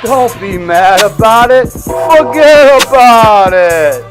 Don't be mad about it. Forget about it.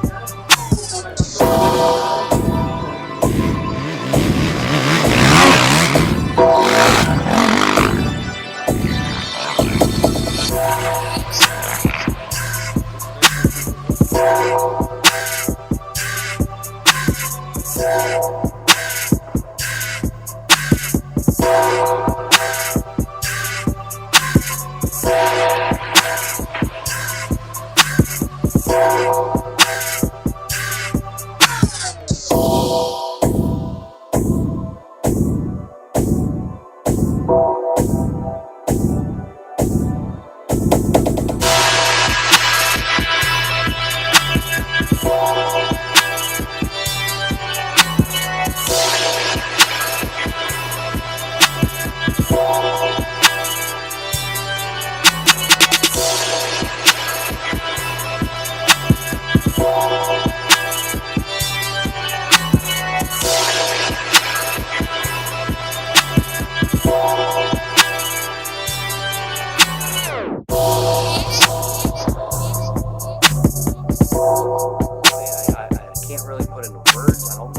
I can't really put into words. I don't.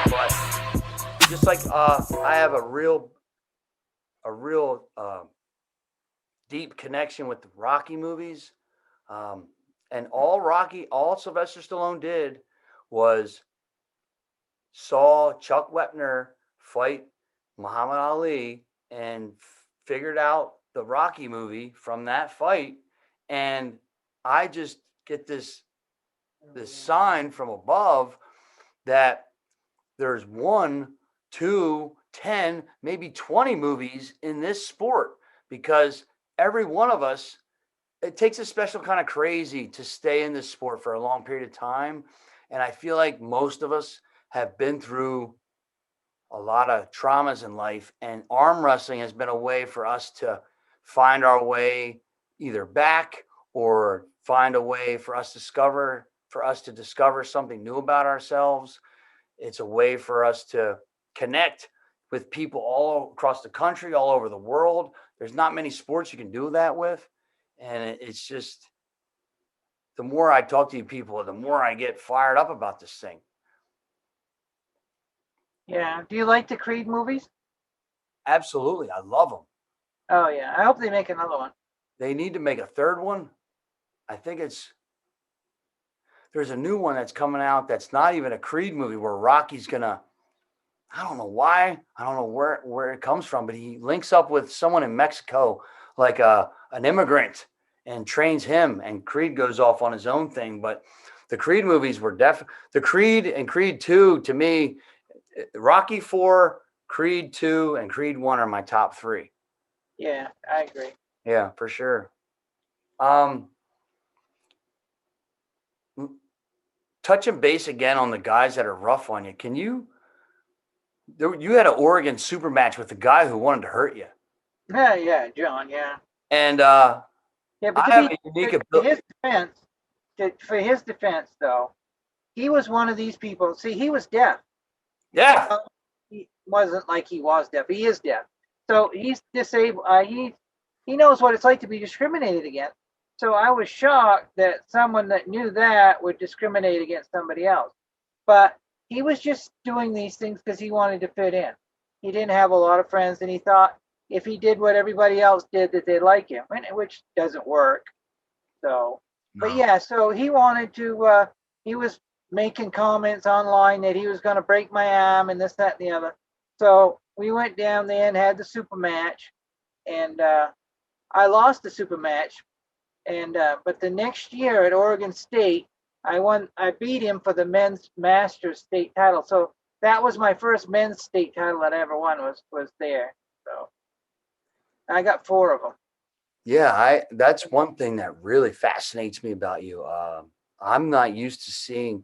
But just like I have a real deep connection with the Rocky movies, um, and all Sylvester Stallone did was saw Chuck Wepner fight Muhammad Ali and figured out the Rocky movie from that fight, and I just get this sign from above that there's one, two, 10, maybe 20 movies in this sport because every one of us, it takes a special kind of crazy to stay in this sport for a long period of time. And I feel like most of us have been through a lot of traumas in life, and arm wrestling has been a way for us to find our way either back or find a way for us to discover something new about ourselves. It's a way for us to connect with people all across the country, all over the world. There's not many sports you can do that with. And it's just the more I talk to you people, the more I get fired up about this thing. Yeah. Do you like the Creed movies? Absolutely. I love them. Oh yeah. I hope they make another one. They need to make a third one. I think there's a new one that's coming out that's not even a Creed movie where Rocky's gonna, I don't know why, I don't know where it comes from, but he links up with someone in Mexico, like an immigrant, and trains him, and Creed goes off on his own thing. But the Creed movies were the Creed and Creed 2 to me, Rocky 4, Creed 2, and Creed 1 are my top three. Yeah, I agree. Yeah, for sure. Um, touching base again on the guys that are rough on you. You had an Oregon super match with the guy who wanted to hurt you. Yeah, yeah, John. Yeah. And Yeah, but I to have be a unique to ability. his defense, for his defense though, he was one of these people. See, he was deaf. Yeah. He wasn't like he was deaf. He is deaf. So he's disabled. He knows what it's like to be discriminated against. So I was shocked that someone that knew that would discriminate against somebody else. But he was just doing these things because he wanted to fit in. He didn't have a lot of friends, and he thought if he did what everybody else did, that they'd like him, which doesn't work. So, but No. yeah, so he wanted to. He was making comments online that he was going to break my arm and this, that, and the other. So we went down there and had the super match, and I lost the super match. And but the next year at Oregon State, I won. I beat him for the men's masters state title. So that was my first men's state title that I ever won. Was there. So I got 4 of them. Yeah, that's one thing that really fascinates me about you. I'm not used to seeing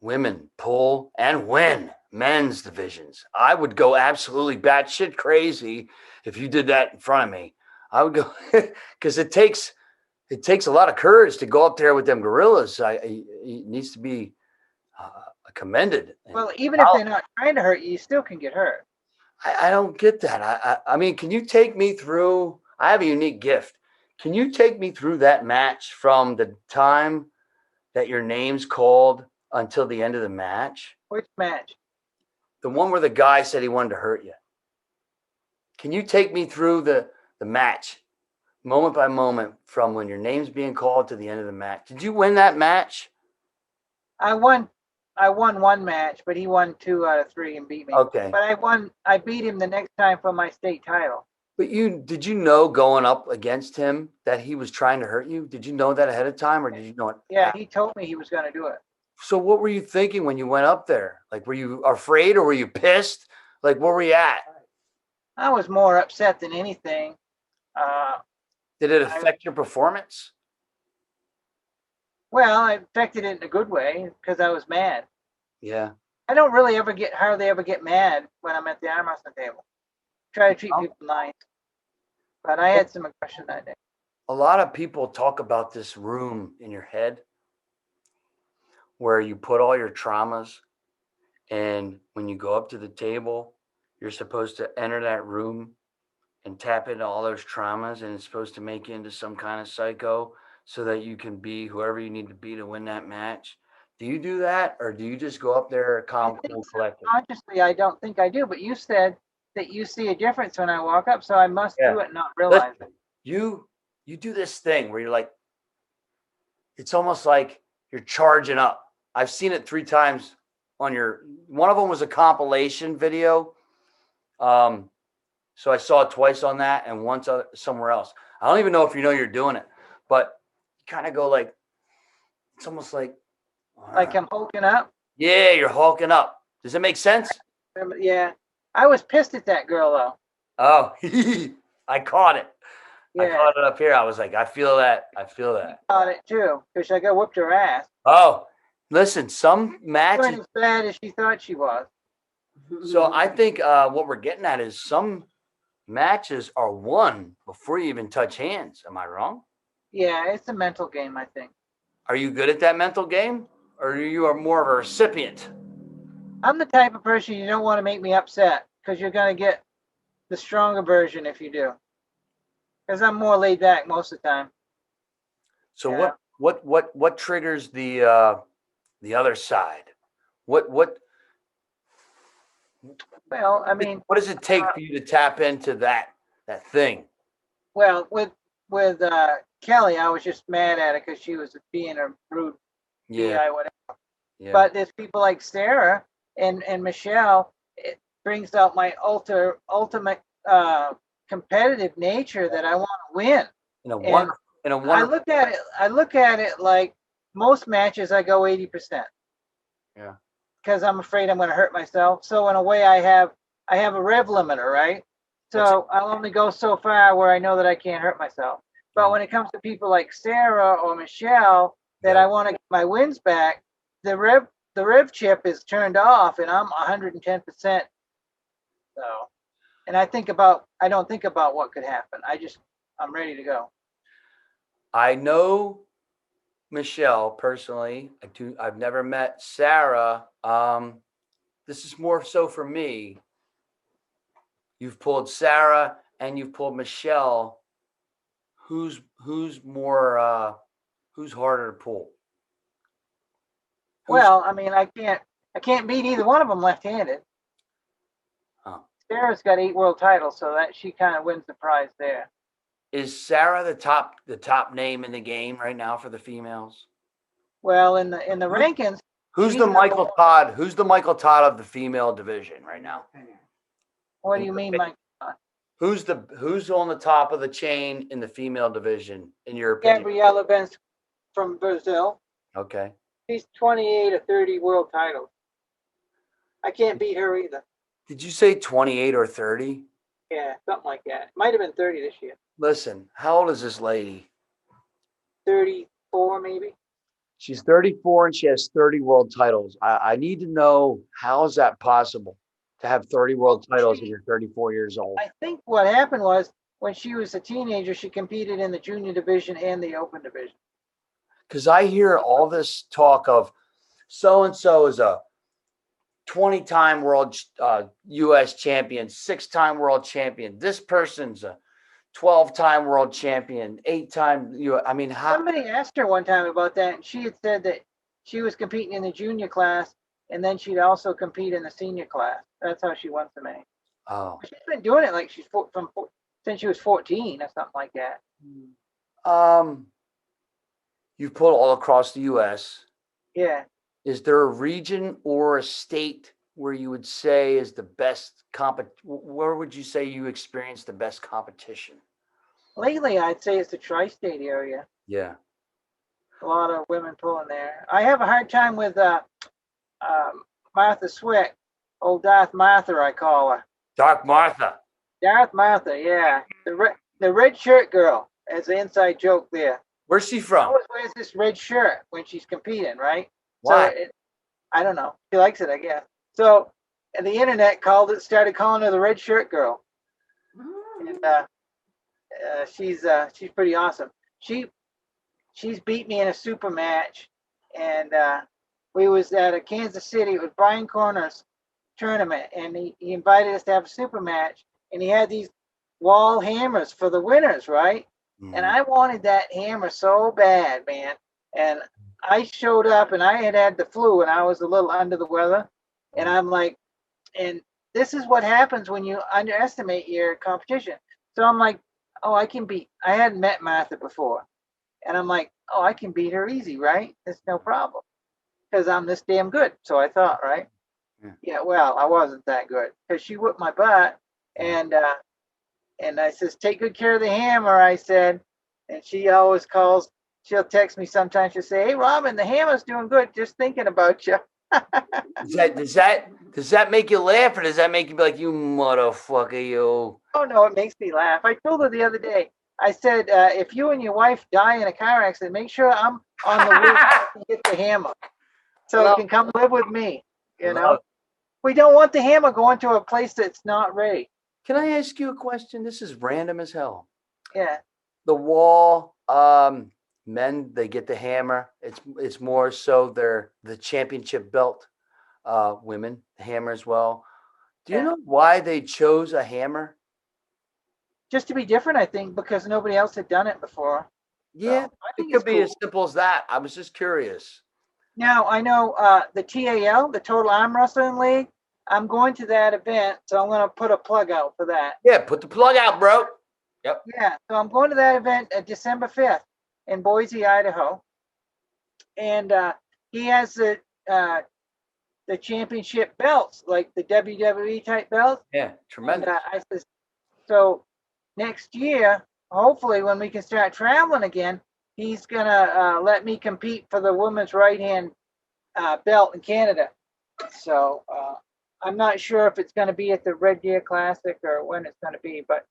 women pull and win men's divisions. I would go absolutely batshit crazy if you did that in front of me. I would go because it takes a lot of courage to go up there with them gorillas. It needs to be uh, commended. And Well, even if they're not trying to hurt you, you still can get hurt. I don't get that. I mean, can you take me through? I have a unique gift. Can you take me through that match from the time that your name's called until the end of the match? Which match? The one where the guy said he wanted to hurt you. Can you take me through the match, moment by moment, from when your name's being called to the end of the match? Did you win that match? I won. I won 1 match, but he won 2 out of 3 and beat me. Okay. But I won. I beat him the next time for my state title. But did you know going up against him that he was trying to hurt you? Did you know that ahead of time, or did you know it? Yeah, he told me he was going to do it. So what were you thinking when you went up there? Like, were you afraid or were you pissed? Like, where were you at? I was more upset than anything. Did it affect your performance? Well, I affected it in a good way because I was mad. Yeah. I don't really hardly ever get mad when I'm at the arm wrestling table. Try to treat people nice, but I had some aggression that day. A lot of people talk about this room in your head where you put all your traumas, and when you go up to the table, you're supposed to enter that room and tap into all those traumas, and it's supposed to make you into some kind of psycho so that you can be whoever you need to be to win that match. Do you do that, or do you just go up there I calm, think cool, collected? subconsciously, I don't think I do, but you said that you see a difference when I walk up, so I must Yeah. do it and not realize Listen, it. you do this thing where you're like, it's almost like you're charging up. I've seen it 3 times on one of them was a compilation video. So I saw it twice on that and once somewhere else. I don't even know if you know you're doing it, but you kind of go like, it's almost like, Like I'm hulking up. yeah, you're hulking up. Does it make sense? Yeah, I was pissed at that girl though. Oh, I caught it. I Yeah, caught it up here. I was like, I feel that. I feel that. caught it too because I got whooped her ass. Oh, listen, some She matches. wasn't as bad as she thought she was. So I think what we're getting at is some matches are won before you even touch hands. Am I wrong? Yeah, it's a mental game, I think. Are you good at that mental game, or you are more of a recipient? I'm the type of person you don't want to make me upset because you're going to get the stronger version if you do. Because I'm more laid back most of the time. So Yeah. what triggers the other side? What Well, I mean, what does it take for you to tap into that thing? well, with Kelly, I was just mad at her because she was being a rude Yeah, bi whatever. yeah. But there's people like Sarah and Michelle. It brings out my ultimate competitive nature that I want to win. In a And I wonderful. look at it like most matches I go 80%. Yeah. Because I'm afraid I'm going to hurt myself. So in a way, I have a rev limiter, right? So I'll only go so far where I know that I can't hurt myself. But when it comes to people like Sarah or Michelle that I want to get my wins back, the rev chip is turned off, and I'm 110%. So, and I don't think about what could happen. I'm ready to go. I know Michelle personally. I've never met Sarah. This is more so for me. You've pulled Sarah and you've pulled Michelle. Who's more who's harder to pull? Well, I mean, I can't beat either one of them left-handed. Oh. Sarah's got 8 world titles, so that she kind of wins the prize there. Is Sarah the top name in the game right now for the females? Well, in the rankings, Who's she's the Michael Todd? Who's the Michael Todd of the female division right now? What do you mean, Mike? Who's on the top of the chain in the female division, in your opinion? Gabriela Benz from Brazil. Okay. She's 28 or 30 world titles. I can't beat her either. Did you say 28 or 30? Yeah, something like that. Might have been 30 this year. Listen, how old is this lady? 34 maybe. She's 34 and she has 30 world titles. I need to know, how is that possible to have 30 Well, world titles if you're 34 years old? I think what happened was when she was a teenager, she competed in the junior division and the open division. Because I hear all this talk of so and so is a 20-time world U.S. champion, 6-time world champion. This person's a 12-time world champion, 8-time. I mean, how? Somebody asked her one time about that, and she had said that she was competing in the junior class, and then she'd also compete in the senior class. That's how she won so many. Oh, She's been doing it like since she was 14 or something like that. um, you've pulled all across the U.S. Yeah. Is there a region or a state where you would say is the best where would you say you experienced the best competition? Lately, I'd say it's the tri-state area. Yeah. A lot of women pulling there. I have a hard time with Martha Swick, old Darth Martha, I call her. Dark Martha. Darth Martha, yeah, the red shirt girl, as the inside joke there. Where's she She from? always wears this red shirt when she's competing, right? Why? So I don't know. She likes it, I guess. So, and the internet started calling her the red shirt girl, and she's pretty awesome. She's beat me in a super match, and we was at a Kansas City. It was Brian Corner's tournament, and he invited us to have a super match, and he had these wall hammers for the winners, right? And I wanted that hammer so bad, man. And I showed up, and I had the flu, and I was a little under the weather, and I'm like, and this is what happens when you underestimate your competition. So I'm like, oh, I hadn't met Martha before. And I'm like, oh, I can beat her easy, right? It's no problem because I'm this damn good. So I thought, right? Yeah. Yeah, well, I wasn't that good because she whipped my butt, and I says, take good care of the hammer. I said, and she always calls. She'll text me sometimes. She'll say, hey, Robin, the hammer's doing good. Just thinking about you. Does that make you laugh, or does that make you be like, you motherfucker, you? Oh no, it makes me laugh. I told her the other day. I said, if you and your wife die in a car accident, make sure I'm on the roof to get the hammer, so you can come live with me. You know, we don't want the hammer going to a place that's not ready. Can I ask you a question? This is random as hell. Yeah. The wall, men, they get the hammer. It's more so they're the championship belt. Women, the hammer as well. Do you Yeah. know why they chose a hammer? Just to be different, I think, because nobody else had done it before. Yeah, So I it think it's could be cool. as simple as that. I was just curious. Now I know the TAL, the Total Arm Wrestling League. I'm going to that event, so I'm going to put a plug out for that. Yeah, put the plug out, bro. Yep. Yeah, so I'm going to that event December 5th in Boise, Idaho, and he has the championship belts, like the WWE type belts. Yeah, tremendous. And I said, so next year, hopefully, when we can start traveling again, he's gonna let me compete for the women's right hand belt in Canada. So I'm not sure if it's going to be at the Red Deer Classic or when it's going to be, but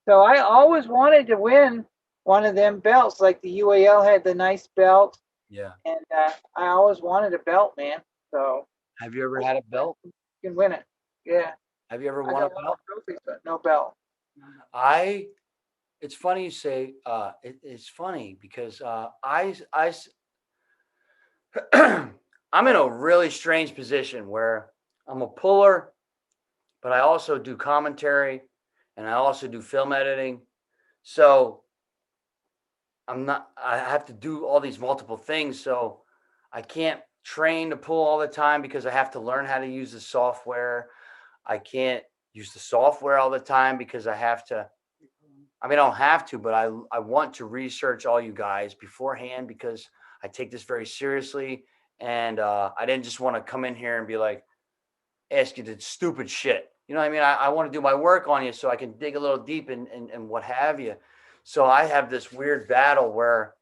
so I always wanted to win one of them belts. Like the UAL had the nice belt, Yeah. and I always wanted a belt, man. So Have you ever had a belt? you can win it. Yeah, Have you ever I won a got a lot belt? of trophies, but no belt. It's funny you say, it's funny because I'm in a really strange position where I'm a puller, but I also do commentary and I also do film editing. So I have to do all these multiple things. So I can't train to pull all the time because I have to learn how to use the software. I can't use the software all the time because I have to. I mean, I don't have to, but I want to research all you guys beforehand because I take this very seriously. And I didn't just want to come in here and be like, ask you the stupid shit. You know what I mean? I want to do my work on you so I can dig a little deep and what have you. So I have this weird battle where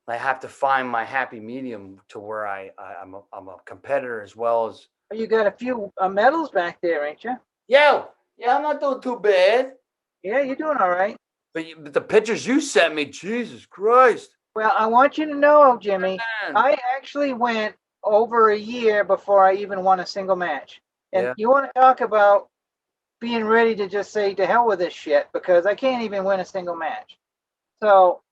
I have to find my happy medium to where I'm a competitor as well as. You got a few medals back there, ain't you? Yo, Yeah, I'm not doing too bad. Yeah, you're doing all right. But the pictures you sent me, Jesus Christ. Well, I want you to know, Jimmy, Man. I actually went over a year before I even won a single match. And Yeah. you want to talk about being ready to just say to hell with this shit because I can't even win a single match. So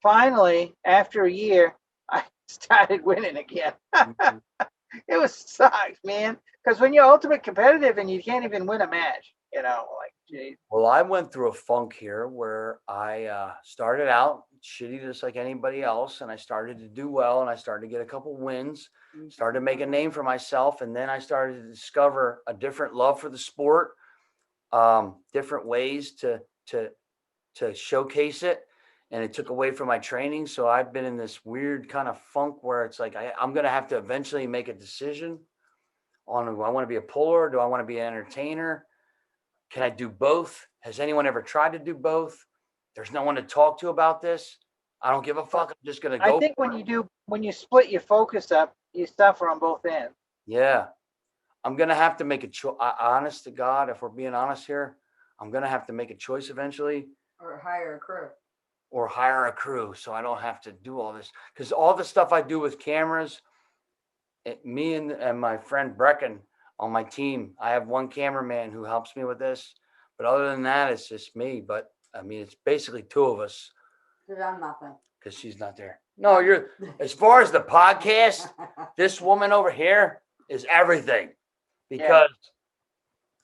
finally, after a year, I started winning again. Mhm. It was sucks, man. Because when you're ultimate competitive and you can't even win a match, like, geez. Well, I went through a funk here where I started out shitty just like anybody else, and I started to do well, and I started to get a couple wins, started to make a name for myself, and then I started to discover a different love for the sport, different ways to showcase it, and it took away from my training. So I've been in this weird kind of funk where it's like I'm going to have to eventually make a decision on, do I want to be a puller? Do I want to be an entertainer? Can I do both? Has anyone ever tried to do both? There's no one to talk to about this. I don't give a But fuck. I'm just gonna I go. think when you split your focus up, you suffer on both ends. Yeah, I'm gonna have to make a choice. Honest to God, if we're being honest here, I'm gonna have to make a choice eventually, Or hire a crew. or hire a crew so I don't have to do all this. Because all the stuff I do with cameras, me and my friend Brecken on my team, I have one cameraman who helps me with this. But other than that, it's just me. But I mean, it's basically two of us. Because I'm nothing. Because she's not there. No, you're, as far as the podcast, this woman over here is everything. Because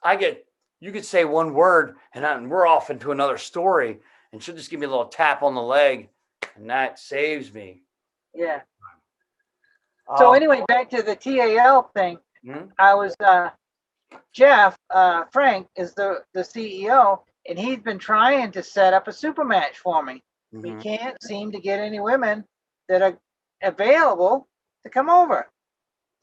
I get, you could say one word and we're off into another story, and she'll just give me a little tap on the leg, and that saves me. Yeah. So Um, anyway, back to the TAL thing. hmm? I was Jeff Frank is the CEO, and he's been trying to set up a super match for me. We Mhm. can't seem to get any women that are available to come over.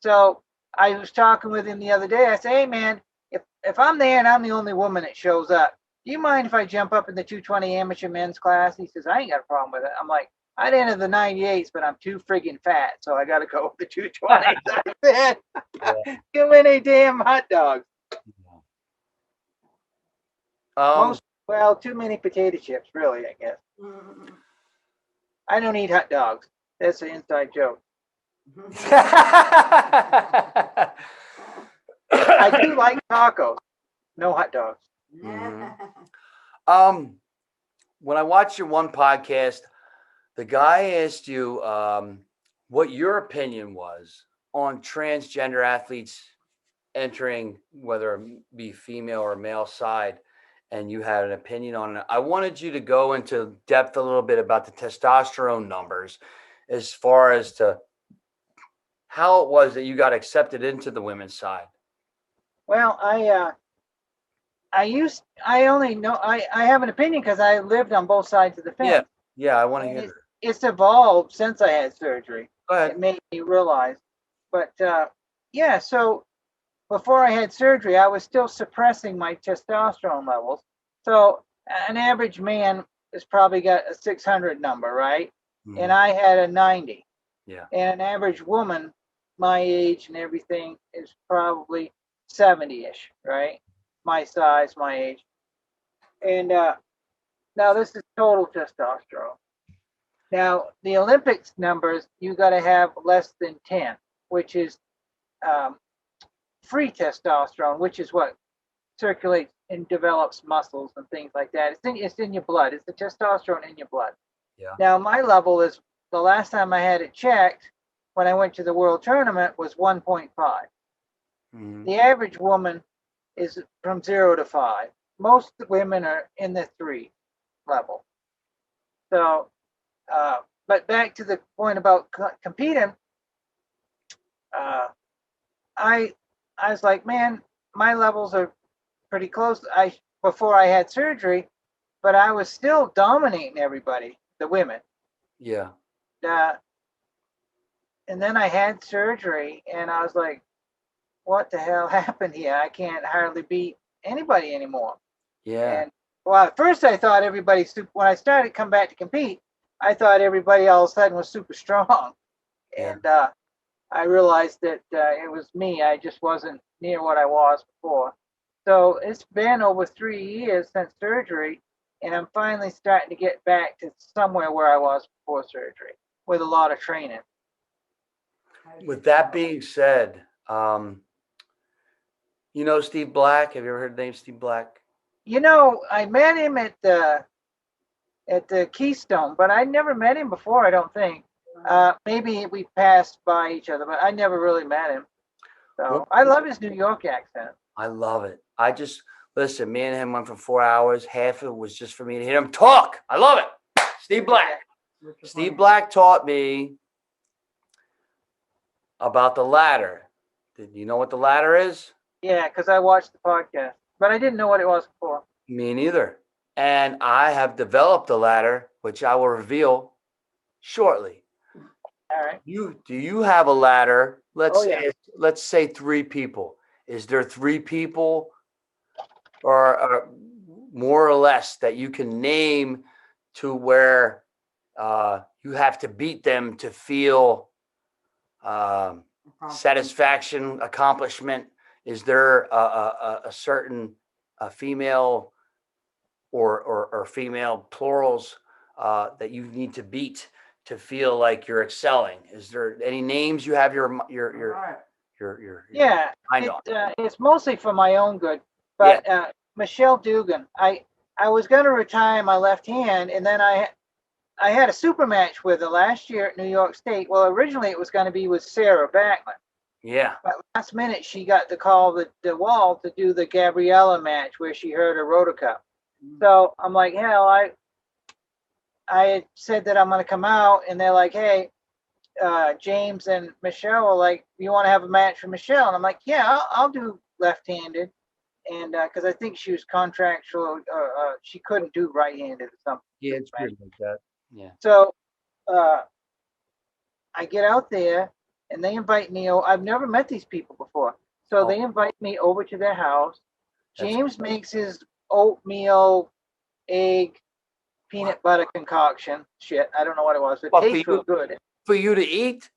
So I was talking with him the other day. I said, "Hey man, if I'm there and I'm the only woman that shows up, do you mind if I jump up in the 220 amateur men's class?" He says, "I ain't got a problem with it." I'm like, "I'd enter the 98s, but I'm too friggin' fat, so I got to go with the 220s." I said, Yeah. "Too many damn hot dogs." Um, Well, too many potato chips, really, I guess. I don't eat hot dogs. That's an inside joke. I do like tacos, no hot dogs. Mhm. um, when I watched your one podcast, the guy asked you what your opinion was on transgender athletes entering, whether it be female or male side, and you had an opinion on it. I wanted you to go into depth a little bit about the testosterone numbers, as far as to how it was that you got accepted into the women's side. Well, I only know I have an opinion because I lived on both sides of the Yeah, fence. yeah, I want to And hear that. it's evolved since I had surgery. Go ahead. It made me realize. But yeah, so before I had surgery, I was still suppressing my testosterone levels. So an average man has probably got a 600 number, right? And Mhm. I had a 90. Yeah. And an average woman, my age and everything, is probably 70-ish, right? My size, my age. And now this is total testosterone. Now the Olympics numbers, you got to have less than 10, which is um, free testosterone, which is what circulates and develops muscles and things like that. It's in your blood. It's the testosterone in your blood. Yeah. Now my level is, the last time I had it checked when I went to the world tournament, was 1.5. Mhm. The average woman is from 0 to 5. Most women are in the 3 level. So, but back to the point about competing, uh, I I was like, man, my levels are pretty close. I Before I had surgery, but I was still dominating everybody, the women. Yeah. Uh, and then I had surgery, and I was like, what the hell happened here? I can't hardly beat anybody anymore. Yeah. And well, at first I thought everybody super. When I started to come back to compete, I thought everybody all of a sudden was super strong, Yeah. and I realized that it was me. I just wasn't near what I was before. So it's been over 3 years since surgery, and I'm finally starting to get back to somewhere where I was before surgery with a lot of training. With that being said, you know Steve Black? Have you ever heard the name Steve Black? I met him at the Keystone, but I never met him before. I don't think. Maybe we passed by each other, but I never really met him. So I love his New York accent. I love it. I just listen. Me and him went for 4 hours. Half of it was just for me to hear him talk. I love it. Steve Black. Steve Black taught me about the ladder. Did you know what the ladder is? Yeah, because I watched the podcast, but I didn't know what it was before. Me neither. And I have developed a ladder, which I will reveal shortly. All right. Do you have a ladder? Yeah. Let's say 3 people. Is there 3 people or more or less that you can name to where you have to beat them to feel satisfaction, accomplishment? Is there a certain female or female plurals that you need to beat to feel like you're excelling? Is there any names you have your Yeah, mind on? it's mostly for my own good. But Michelle Dugan, I was going to retire my left hand, and then I had a super match with her last year at New York State. Well, originally it was going to be with Sarah Backlund. Yeah. But last minute she got the call the wall to do the Gabriella match where she hurt her rotor cuff. So I'm like, hell, I had said that I'm going to come out, and they're like, hey, James and Michelle are like, you want to have a match for Michelle? And I'm like, yeah, I'll do left-handed. And because I think she was contractual, she couldn't do right-handed or something. Yeah, it's weird like that. Yeah. So I get out there, and they invite me. I've never met these people before. So they invite me over to their house. James makes his oatmeal, egg, peanut butter concoction. Shit, I don't know what it was, but it tastes real good. For you to eat?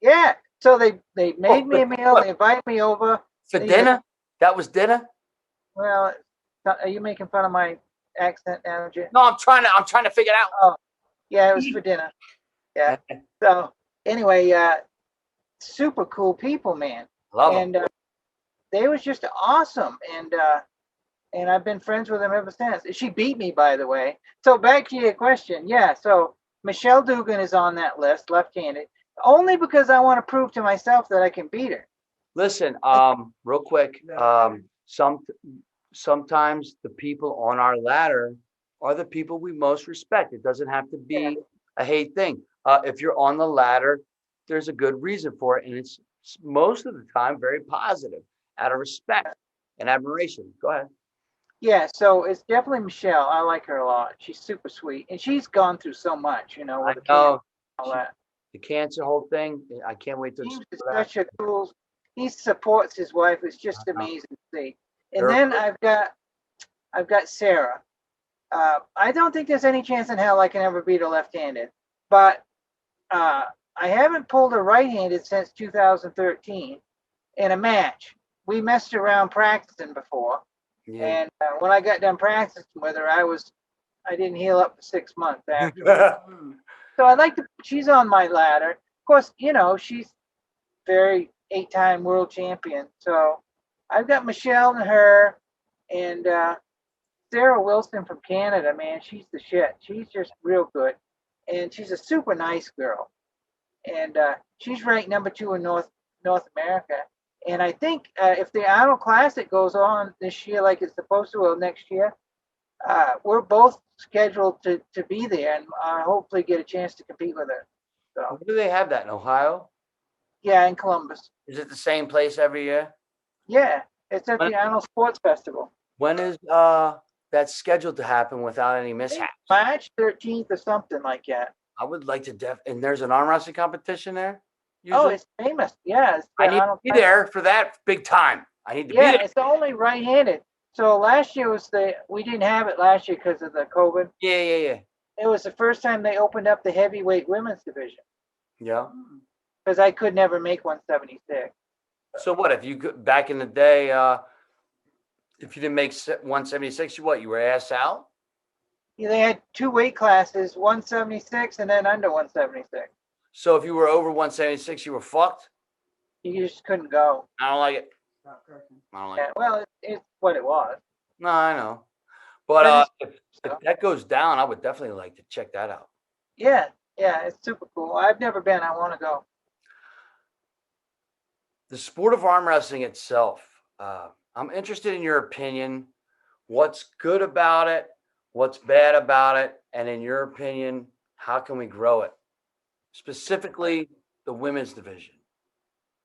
Yeah. So they made me a meal. They invited me over. For dinner? That was dinner? Well, are you making fun of my accent now, Jim? No, I'm trying to figure it out. Oh, yeah, it was for dinner. Yeah. So anyway, super cool people, man. Love them. And they was just awesome, and I've been friends with them ever since. She beat me, by the way. So back to your question, yeah. So Michelle Dugan is on that list, left-handed, only because I want to prove to myself that I can beat her. Listen, real quick, sometimes the people on our ladder are the people we most respect. It doesn't have to be a hate thing. If you're on the ladder, there's a good reason for it, and it's most of the time very positive, out of respect and admiration. Go ahead. Yeah, so it's definitely Michelle. I like her a lot. She's super sweet, and she's gone through so much, with the cancer and all that. The cancer whole thing. I can't wait to. James is such a cool. He supports his wife. It's just amazing to see. And then I've got Sarah. I don't think there's any chance in hell I can ever beat her left-handed, but I haven't pulled her right-handed since 2013 in a match. We messed around practicing before. Yeah. And when I got done practicing with her, I didn't heal up for 6 months after. So she's on my ladder. Of course, she's very 8-time world champion. So I've got Michelle and her, and Sarah Wilson from Canada, man. She's the shit. She's just real good. And she's a super nice girl. And she's ranked number 2 in North America. And I think if the Arnold Classic goes on this year like it's supposed to, or next year, we're both scheduled to be there and hopefully get a chance to compete with her. So, where do they have that, in Ohio? Yeah, in Columbus. Is it the same place every year? Yeah, it's at the Arnold Sports Festival. When is that scheduled to happen without any mishaps? March 13th or something like that. I would like to and there's an arm wrestling competition there? Usually? Oh, it's famous. Yeah. I need to be there for that big time. I need to be there. Yeah, it's only right-handed. So last year we didn't have it last year because of the COVID. Yeah. It was the first time they opened up the heavyweight women's division. Yeah. Because I could never make 176. So what if you back in the day? If you didn't make 176, you were ass out? They had 2 weight classes, 176 and then under 176. So if you were over 176, you were fucked? You just couldn't go. I don't like it. Stop cursing. I don't like Yeah, it. well, it's what it was. No, I know. But But if that goes down, I would definitely like to check that out. yeah, it's super cool. I've never been. I want to go. The sport of arm wrestling itself, I'm interested in your opinion. What's good about it? What's bad about it? And in your opinion, how can we grow it? Specifically, the women's division.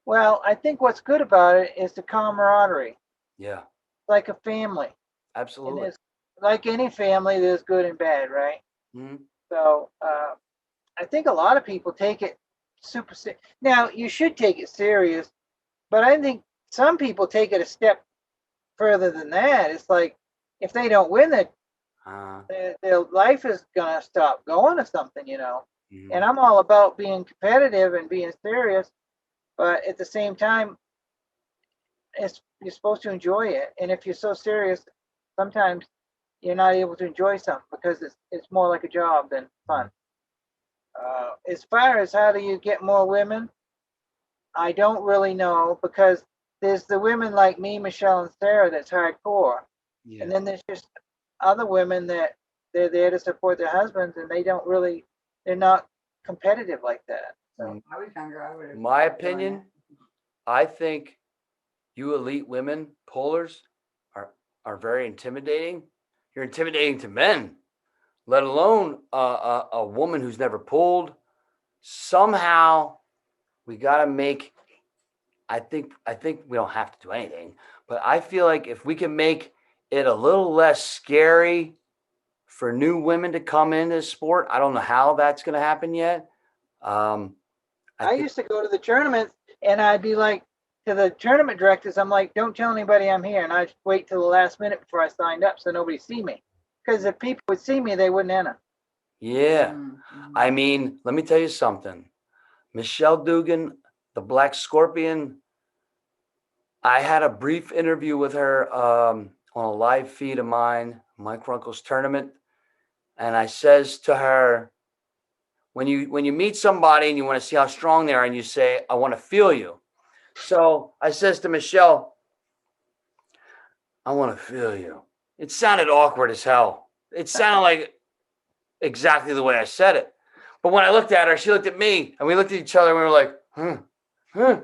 Well, I think what's good about it is the camaraderie. Yeah, Like a family. And absolutely. there's, like any family, there's good and bad, right? Mhm. So I think a lot of people take it super serious. Now, you should take it serious, but I think some people take it a step further than that. It's like if they don't win it, Uh, their life is gonna stop going or something, mhm. And I'm all about being competitive and being serious, but at the same time, you're supposed to enjoy it. And if you're so serious, sometimes you're not able to enjoy something because it's more like a job than fun. As far as how do you get more women, I don't really know because there's the women like me, Michelle, and Sarah that's hardcore, Yeah. and then there's just other women that they're there to support their husbands, and they're not competitive like that. So Mm. I was younger. I would have. My kept doing opinion, it. I think you elite women pullers are very intimidating. You're intimidating to men, let alone a woman who's never pulled. Somehow we got to make. I think we don't have to do anything, but I feel like if we can make it a little less scary for new women to come into the sport, I don't know how that's going to happen yet. Um, I I think, used to go to the tournaments, and I'd be like to the tournament directors, I'm like, don't tell anybody I'm here, and I'd wait till the last minute before I signed up so nobody see me. Because if people would see me, they wouldn't enter. yeah. Mhm. I mean, let me tell you something. Michelle Dugan, the Black Scorpion, I had a brief interview with her on a live feed of mine, Mike Runkle's tournament. And I says to her, when you meet somebody and you want to see how strong they are, and you say, I want to feel you. So I says to Michelle, I want to feel you. It sounded awkward as hell. It sounded like exactly the way I said it. But when I looked at her, she looked at me, and we looked at each other, and we were like, And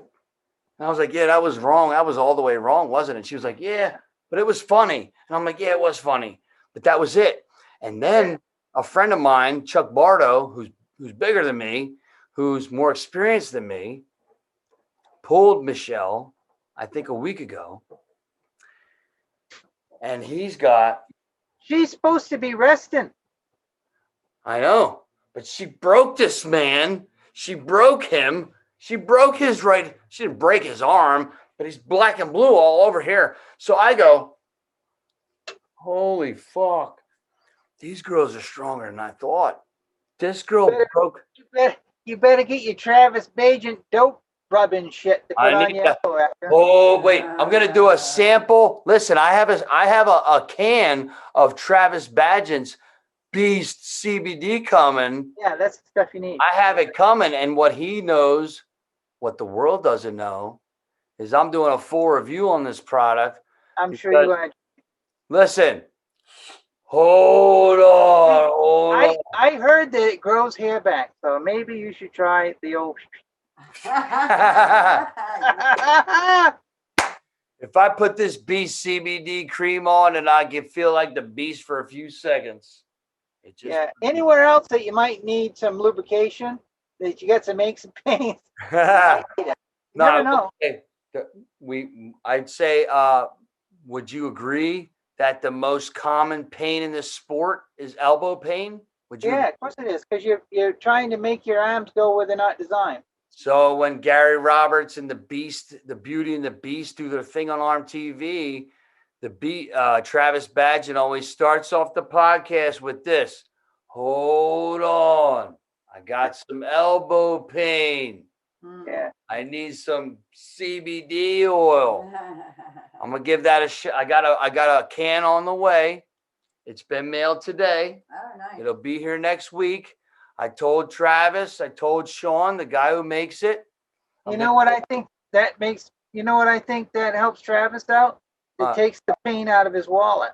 I was like, yeah, that was wrong. That was all the way wrong, wasn't it? She was like, yeah, but it was funny. And I'm like, yeah, it was funny. But that was it. And then a friend of mine, Chuck Bardo, who's bigger than me, who's more experienced than me, pulled Michelle, I think a week ago. And he's got, She's supposed to be resting. I know, but she broke this man. She broke him. She broke his right. She didn't break his arm, but he's black and blue all over here. So I go, holy fuck. These girls are stronger than I thought. This girl broke. You better get your Travis Bagent dope rubbing shit to put I on need your to. elbow after. Oh wait, I'm gonna do a sample. Listen, I have a can of Travis Badgent's Beast CBD coming. Yeah, that's the stuff you need. I have it coming, and what he knows, what the world doesn't know, is I'm doing a full review on this product. I'm sure you are. Listen, hold on. I heard that it grows hair back, so maybe you should try the old. If I put this Beast CBD cream on, and I can feel like the beast for a few seconds. It just Yeah. Anywhere else that you might need some lubrication, that you got some aches and pains, you no, never know. okay. I'd say, would you agree that the most common pain in this sport is elbow pain? Would you? Yeah, of course it is, because you're trying to make your arms go where they're not designed. So when Gary Roberts and the Beast, the Beauty and the Beast, do their thing on Arm TV, Travis Badgett always starts off the podcast with this. Hold on, I got some elbow pain. Yeah. I need some CBD oil. I'm gonna give that a shot. I got a can on the way. It's been mailed today. Oh, nice. It'll be here next week. I told Travis, I told Sean, the guy who makes it. You know what I think that makes? You know what I think that helps Travis out? It takes the pain out of his wallet.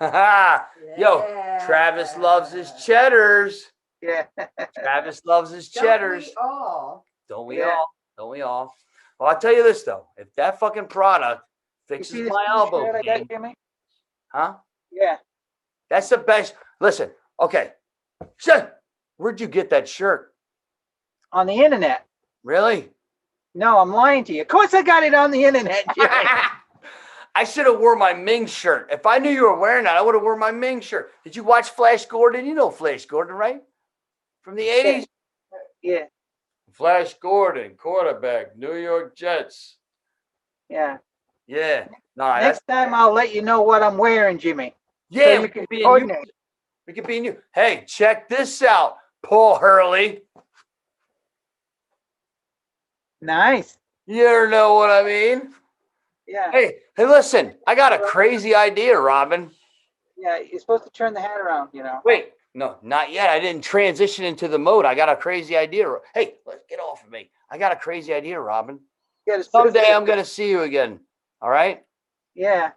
Yo, Travis loves his cheddars. Yeah. Travis loves his Don't cheddars. we all? Don't we Yeah. all? Don't we all? Well, I'll tell you this though. If that fucking product You fixes see this my blue elbow shirt I pain, got, Jimmy? huh? Yeah. That's the best. Listen, okay. So, where'd you get that shirt? On the internet. Really? No, I'm lying to you. Of course I got it on the internet, Jimmy. I should have wore my Ming shirt. If I knew you were wearing that, I would have worn my Ming shirt. Did you watch Flash Gordon? You know Flash Gordon, right? From the 80s? Yeah. Flash Gordon, quarterback, New York Jets. Yeah. Yeah. No, Next time I'll let you know what I'm wearing, Jimmy. yeah, So you can coordinate. We could be in you. Hey, check this out, Paul Hurley. Nice. You ever know what I mean? Yeah. Hey, listen, I got a crazy idea, Robin. Yeah, you're supposed to turn the hat around, you know. Wait, no, not yet. I didn't transition into the mode. I got a crazy idea. Hey, let's get off of me. I got a crazy idea, Robin. Yeah, Someday I'm going to see you again. All right? Yeah.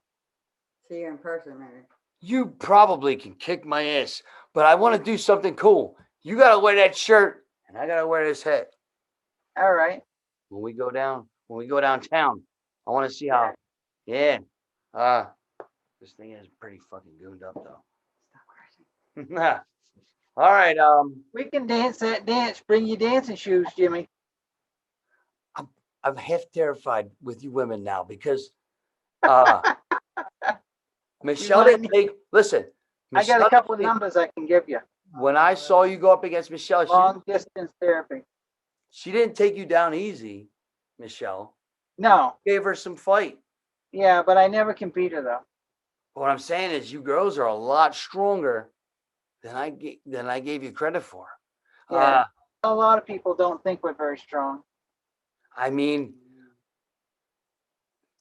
See you in person, maybe. You probably can kick my ass, but I want to do something cool. You got to wear that shirt, and I got to wear this hat. All right. When we go downtown, I want to see how. Yeah. This thing is pretty fucking gooned up though. All right. We can dance that dance. Bring your dancing shoes, Jimmy. I'm half terrified with you women now because Michelle didn't take. Listen, I got a couple of numbers I can give you. When I saw you go up against Michelle, Long distance therapy. She didn't take you down easy, Michelle. No. Gave her some fight. Yeah, but I never compete her though. What I'm saying is, you girls are a lot stronger than I gave you credit for. Yeah. A lot of people don't think we're very strong. I mean,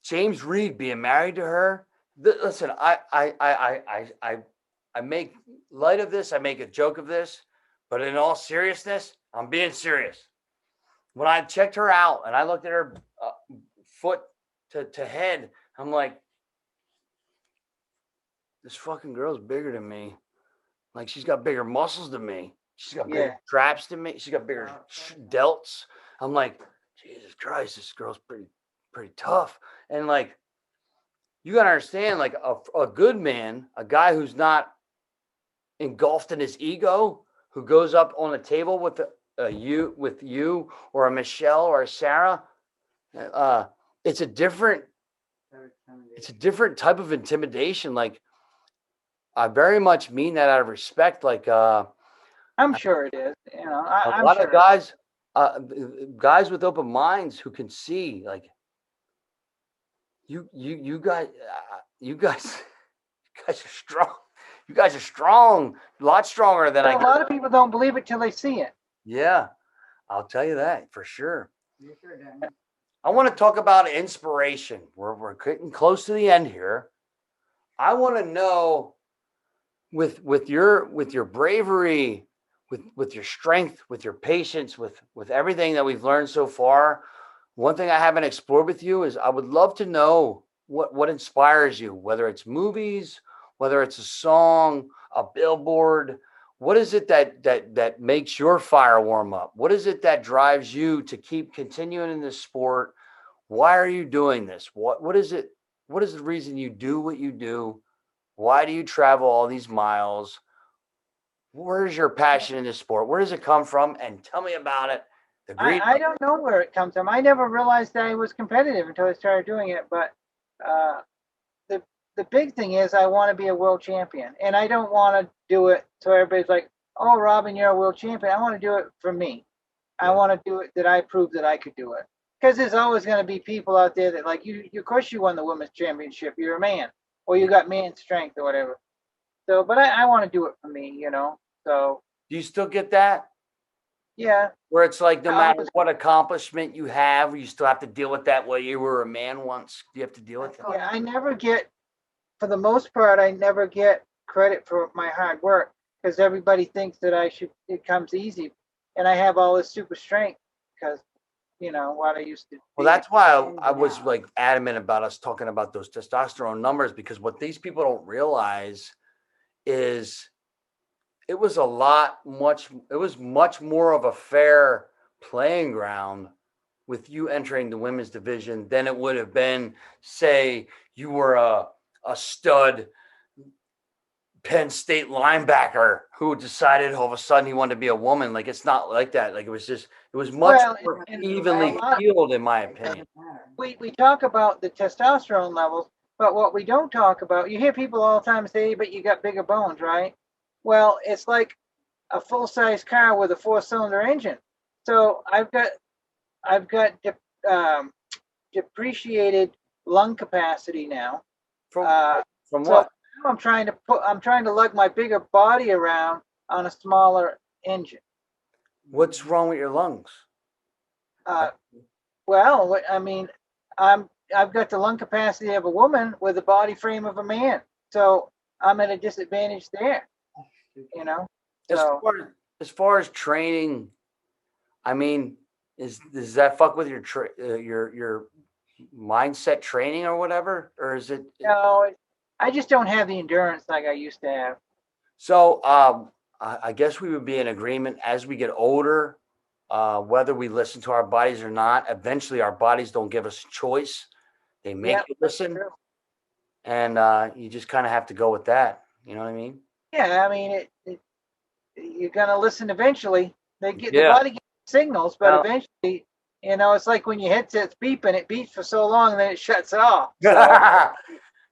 James Reed being married to her. Listen, I make light of this. I make a joke of this, but in all seriousness, I'm being serious. When I checked her out and I looked at her foot to head, I'm like, this fucking girl's bigger than me. Like, she's got bigger muscles than me. She's got bigger traps than me. She's got bigger delts. I'm like, Jesus Christ, this girl's pretty tough. And like, you gotta understand, like a good man, a guy who's not engulfed in his ego, who goes up on a table with you or a Michelle or a Sarah, it's a different type of intimidation. Like, I very much mean that out of respect. Like, I'm sure it is. You know, a lot of guys, guys with open minds who can see, like, you guys are strong. You guys are strong, a lot stronger than a lot of people don't believe it till they see it. Yeah, I'll tell you that for sure. You sure did. I want to talk about inspiration. We're getting close to the end here. I want to know, with your bravery, with your strength, with your patience, with everything that we've learned so far. One thing I haven't explored with you is I would love to know what inspires you, whether it's movies, whether it's a song, a billboard. What is it that makes your fire warm up? What is it that drives you to keep continuing in this sport? Why are you doing this? What is it? What is the reason you do what you do? Why do you travel all these miles? Where's your passion in this sport? Where does it come from? And tell me about it. I don't know where it comes from. I never realized that I was competitive until I started doing it. But the big thing is I want to be a world champion. And I don't want to do it so everybody's like, oh, Robin, you're a world champion. I want to do it for me. Yeah. I want to do it that I proved that I could do it. Because there's always going to be people out there that, like, you, of course you won the women's championship. You're a man. Or you got man strength or whatever. So, but I want to do it for me, you know. So. Do you still get that? Yeah. Where it's like no I matter was- what accomplishment you have, you still have to deal with that. Well, you were a man once. You have to deal with that. Yeah, I never get, for the most part, I never get credit for my hard work because everybody thinks that it comes easy. And I have all this super strength because, what I used to Well, be. that's why Ins I and was outs. like adamant about us talking about those testosterone numbers, because what these people don't realize is it was much more of a fair playing ground with you entering the women's division than it would have been, say, you were a stud Penn State linebacker who decided all of a sudden he wanted to be a woman. Like, it's not like that. Like, it was much Well, more and evenly a lot, peeled, in my It opinion. doesn't matter. we talk about the testosterone levels, but what we don't talk about, you hear people all the time say, but you got bigger bones, right? Well, it's like a full-size car with a four-cylinder engine. So I've got um, depreciated lung capacity now. From Uh, from so what? now I'm trying to lug my bigger body around on a smaller engine. What's wrong with your lungs? Uh, well, I mean, I've got the lung capacity of a woman with the body frame of a man, so I'm at a disadvantage there. You know. As So far as far as training, I mean, does that fuck with your mindset training or whatever, or is it? no, I just don't have the endurance like I used to have. So I guess we would be in agreement as we get older, whether we listen to our bodies or not. Eventually, our bodies don't give us a choice; they make Yeah, you that's listen, true. and you just kind of have to go with that. You know what I mean? Yeah, I mean, you're gonna listen eventually. The Yeah. body gets signals, but Now, eventually, it's like when your headset's beeping, it beeps for so long, and then it shuts off. So,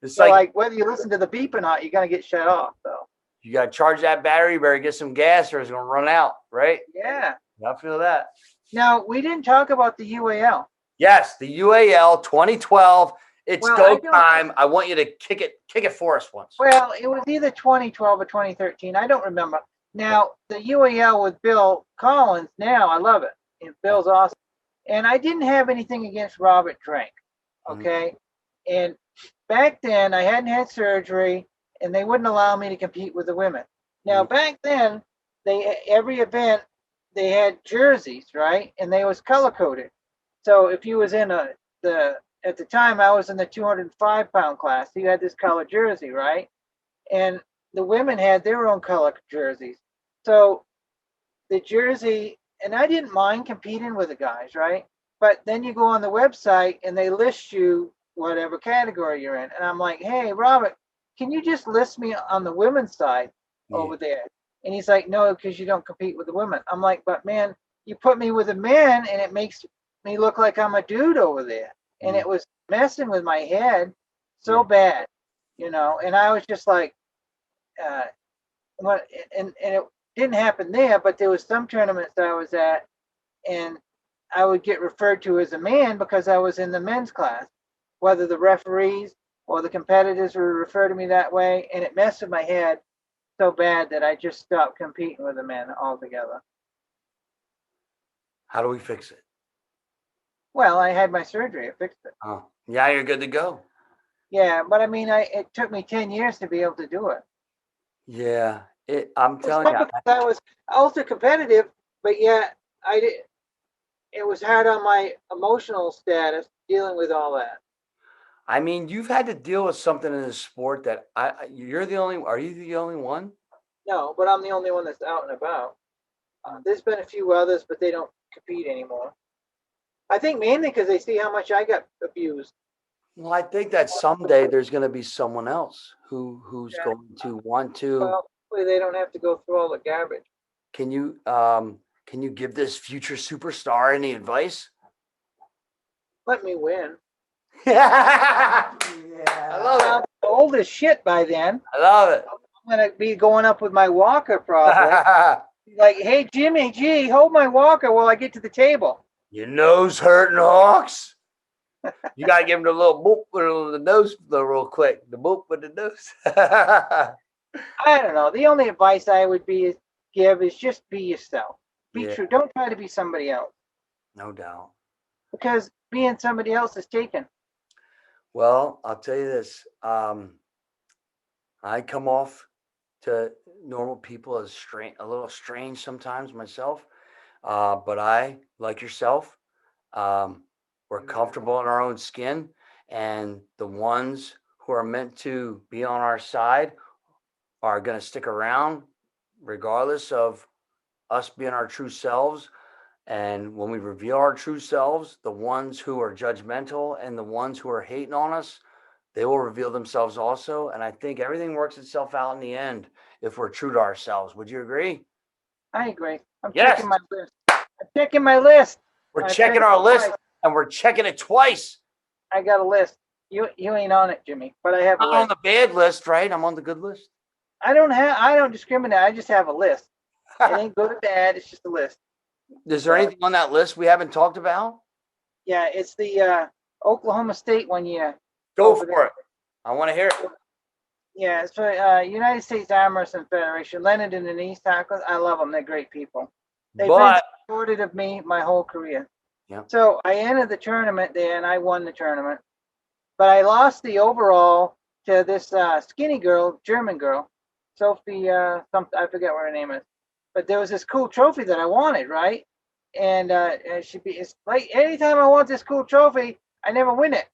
it's so like like whether you listen to the beep or not, you're gonna get shut off. So you got to charge that battery. You better get some gas, or it's gonna run out. Right? yeah. I feel that. Now we didn't talk about the UAL. Yes, the UAL 2012. It's Well, go time. I want you to kick it for us once. Well, it was either 2012 or 2013. I don't remember. Now, the UAL with Bill Collins, now I love it. And Bill's awesome. And I didn't have anything against Robert Drake. Okay. And back then, I hadn't had surgery and they wouldn't allow me to compete with the women. Now, back then, every event, they had jerseys, right? And they was color coded. So if you was in at the time I was in the 205-pound class, so you had this color jersey, right? And the women had their own color jerseys. So the jersey, and I didn't mind competing with the guys, right? But then you go on the website and they list you whatever category you're in. And I'm like, hey, Robert, can you just list me on the women's side over there? And he's like, no, because you don't compete with the women. I'm like, but man, you put me with a man and it makes me look like I'm a dude over there. And it was messing with my head so bad, and I was just like, what, and it didn't happen there, but there was some tournaments that I was at, and I would get referred to as a man because I was in the men's class, whether the referees or the competitors would refer to me that way, and it messed with my head so bad that I just stopped competing with the men altogether. How do we fix it? Well, I had my surgery. I fixed it. Oh, yeah, you're good to go. Yeah, but I mean, it took me 10 years to be able to do it. Yeah, I'm telling you. I was ultra competitive, but yet I did. It was hard on my emotional status dealing with all that. I mean, you've had to deal with something in this sport that you're the only. Are you the only one? No, but I'm the only one that's out and about. There's been a few others, but they don't compete anymore. I think mainly because they see how much I got abused. Well, I think that someday there's going to be someone else who's going to want to. Well, hopefully they don't have to go through all the garbage. Can you give this future superstar any advice? Let me win. I love I'm it. old as shit by then. I love it. I'm gonna be going up with my walker probably. Like, hey Jimmy G, hold my walker while I get to the table. Your nose hurting, Hawks? You gotta give him the little boop with the nose real quick. The boop with the nose. I don't know. The only advice I would give is just be yourself. Be Yeah. true. Don't try to be somebody else, No doubt. because being somebody else is taken. Well, I'll tell you this. I come off to normal people as a little strange sometimes myself. But I, like yourself, we're comfortable in our own skin, and the ones who are meant to be on our side are going to stick around regardless of us being our true selves. And when we reveal our true selves, the ones who are judgmental and the ones who are hating on us, they will reveal themselves also. And I think everything works itself out in the end if we're true to ourselves. Would you agree? I agree. I'm Yes. checking my list. I'm checking my list. We're I've checking checked our it list, twice. and we're checking it twice. I got a list. You ain't on it, Jimmy, but I have a I'm on list. the bad list, right? I'm on the good list. I don't discriminate. I just have a list. It ain't good or bad. It's just a list. Is there anything on that list we haven't talked about? Yeah, it's the Oklahoma State one year. Go over for there. it. I want to hear it. Yeah, it's for United States Arm Wrestling Federation. Leonard and Denise Tackles. I love them. They're great people. They've been But supportive of me my whole career. yeah, So I entered the tournament there and I won the tournament. But I lost the overall to this skinny girl, German girl, Sophie, something, I forget what her name is. But there was this cool trophy that I wanted, right? And it's like anytime I want this cool trophy, I never win it.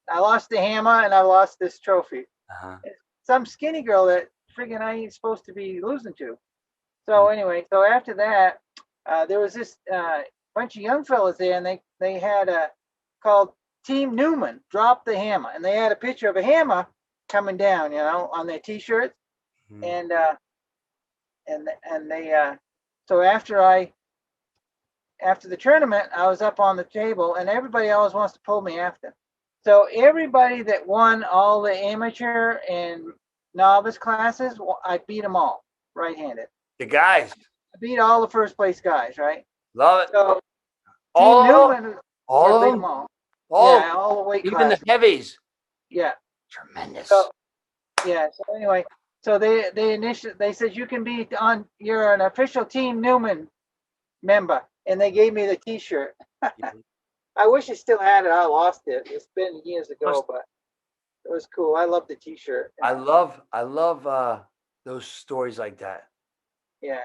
I lost the hammer and I lost this trophy. uh-huh. Some skinny girl that friggin' I ain't supposed to be losing to. So anyway, so after that, there was this bunch of young fellas there, and they had a called Team Newman, Drop the Hammer, and they had a picture of a hammer coming down, on their T-shirts, Mhm. and they so after the tournament, I was up on the table, and everybody always wants to pull me after. So everybody that won all the amateur and novice classes, I beat them all right-handed. The guys I beat all the first place guys, right? love it. So All Team of them, Newman, all yeah, of beat them, them all. all, Yeah, all the weight even the classes. heavies. Yeah. Tremendous. So yeah. So anyway, so they said you can be on. You're an official Team Newman member, and they gave me the T-shirt. I wish I still had it. I lost it. It's been years ago, but it was cool. I love the T-shirt. I love those stories like that. Yeah.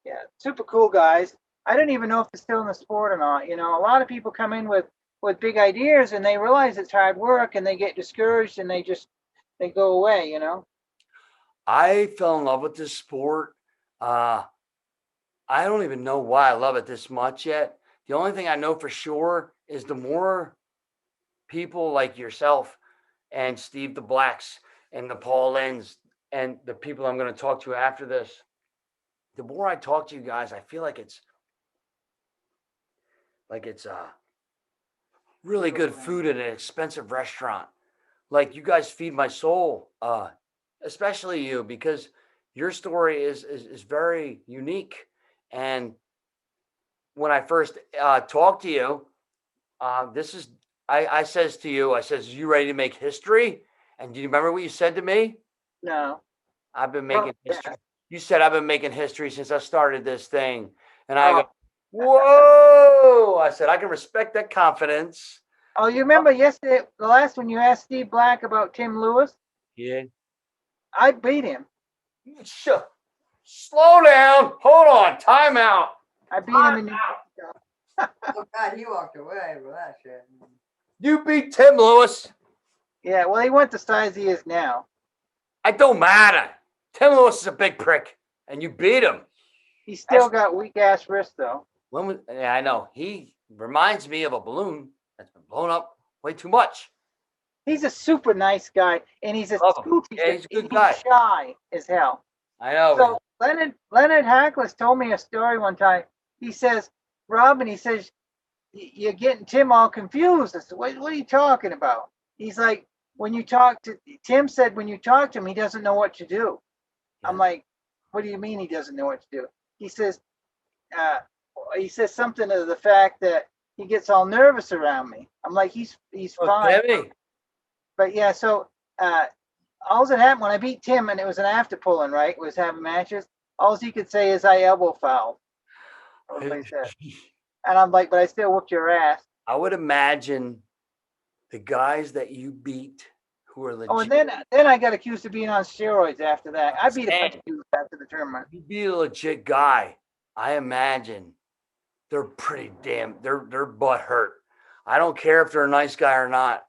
Yeah. Super cool guys. I don't even know if they're still in the sport or not. A lot of people come in with big ideas and they realize it's hard work and they get discouraged and they go away. I fell in love with this sport. I don't even know why I love it this much yet. The only thing I know for sure is the more people like yourself and Steve the Blacks and the Paul Lenz and the people I'm going to talk to after this, the more I talk to you guys, I feel like it's really good food at an expensive restaurant. Like you guys feed my soul, especially you, because your story is very unique. And when I first talked to you, I says to you, I says, you ready to make history? And do you remember what you said to me? No. I've been making history. You said I've been making history since I started this thing. And I go, whoa. I said, I can respect that confidence. Oh, you remember yesterday, the last one you asked Steve Black about Tim Lewis? Yeah. I beat him. Sure. Slow down. Hold on. Time out. I beat him in New Oh God, he walked away with that shit. You beat Tim Lewis. Yeah, well, he went the size he is now. It don't matter. Tim Lewis is a big prick, and you beat him. He's still got weak ass wrist though. Yeah, I know. He reminds me of a balloon that's been blown up way too much. He's a super nice guy, and he's a Love him. school teacher. Yeah, he's a good guy. Shy as hell. I know. So Leonard Hackles told me a story one time. He says, Robin, he says, you're getting Tim all confused. I said, what are you talking about? He's like, Tim said when you talk to him, he doesn't know what to do. Yeah. I'm like, what do you mean he doesn't know what to do? He says something to the fact that he gets all nervous around me. I'm like, he's fine. Heavy. But yeah, so all that happened when I beat Tim, and it was an after pulling, right? It was having matches. All he could say is I elbow fouled. That's what he said. And I'm like, but I still whooped your ass. I would imagine the guys that you beat who are Oh, legit. and then I got accused of being on steroids after that. I beat a bunch of dudes after the tournament. You be a legit guy. I imagine they're pretty damn. Their butt hurt. I don't care if they're a nice guy or not.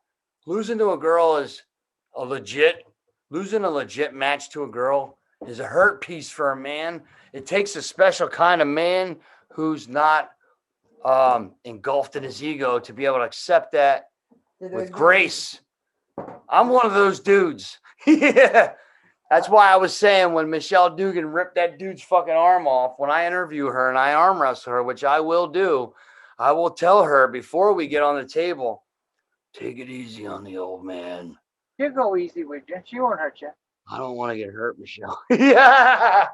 Losing to a girl is a legit. Losing a legit match to a girl is a hurt piece for a man. It takes a special kind of man who's not engulfed in his ego to be able to accept that with grace. I'm one of those dudes. Yeah. That's why I was saying when Michelle Dugan ripped that dude's fucking arm off, when I interview her and I arm wrestle her, which I will do, I will tell her before we get on the table, take it easy on the old man. She'll go easy with you. She won't hurt you. I don't want to get hurt, Michelle. Yeah.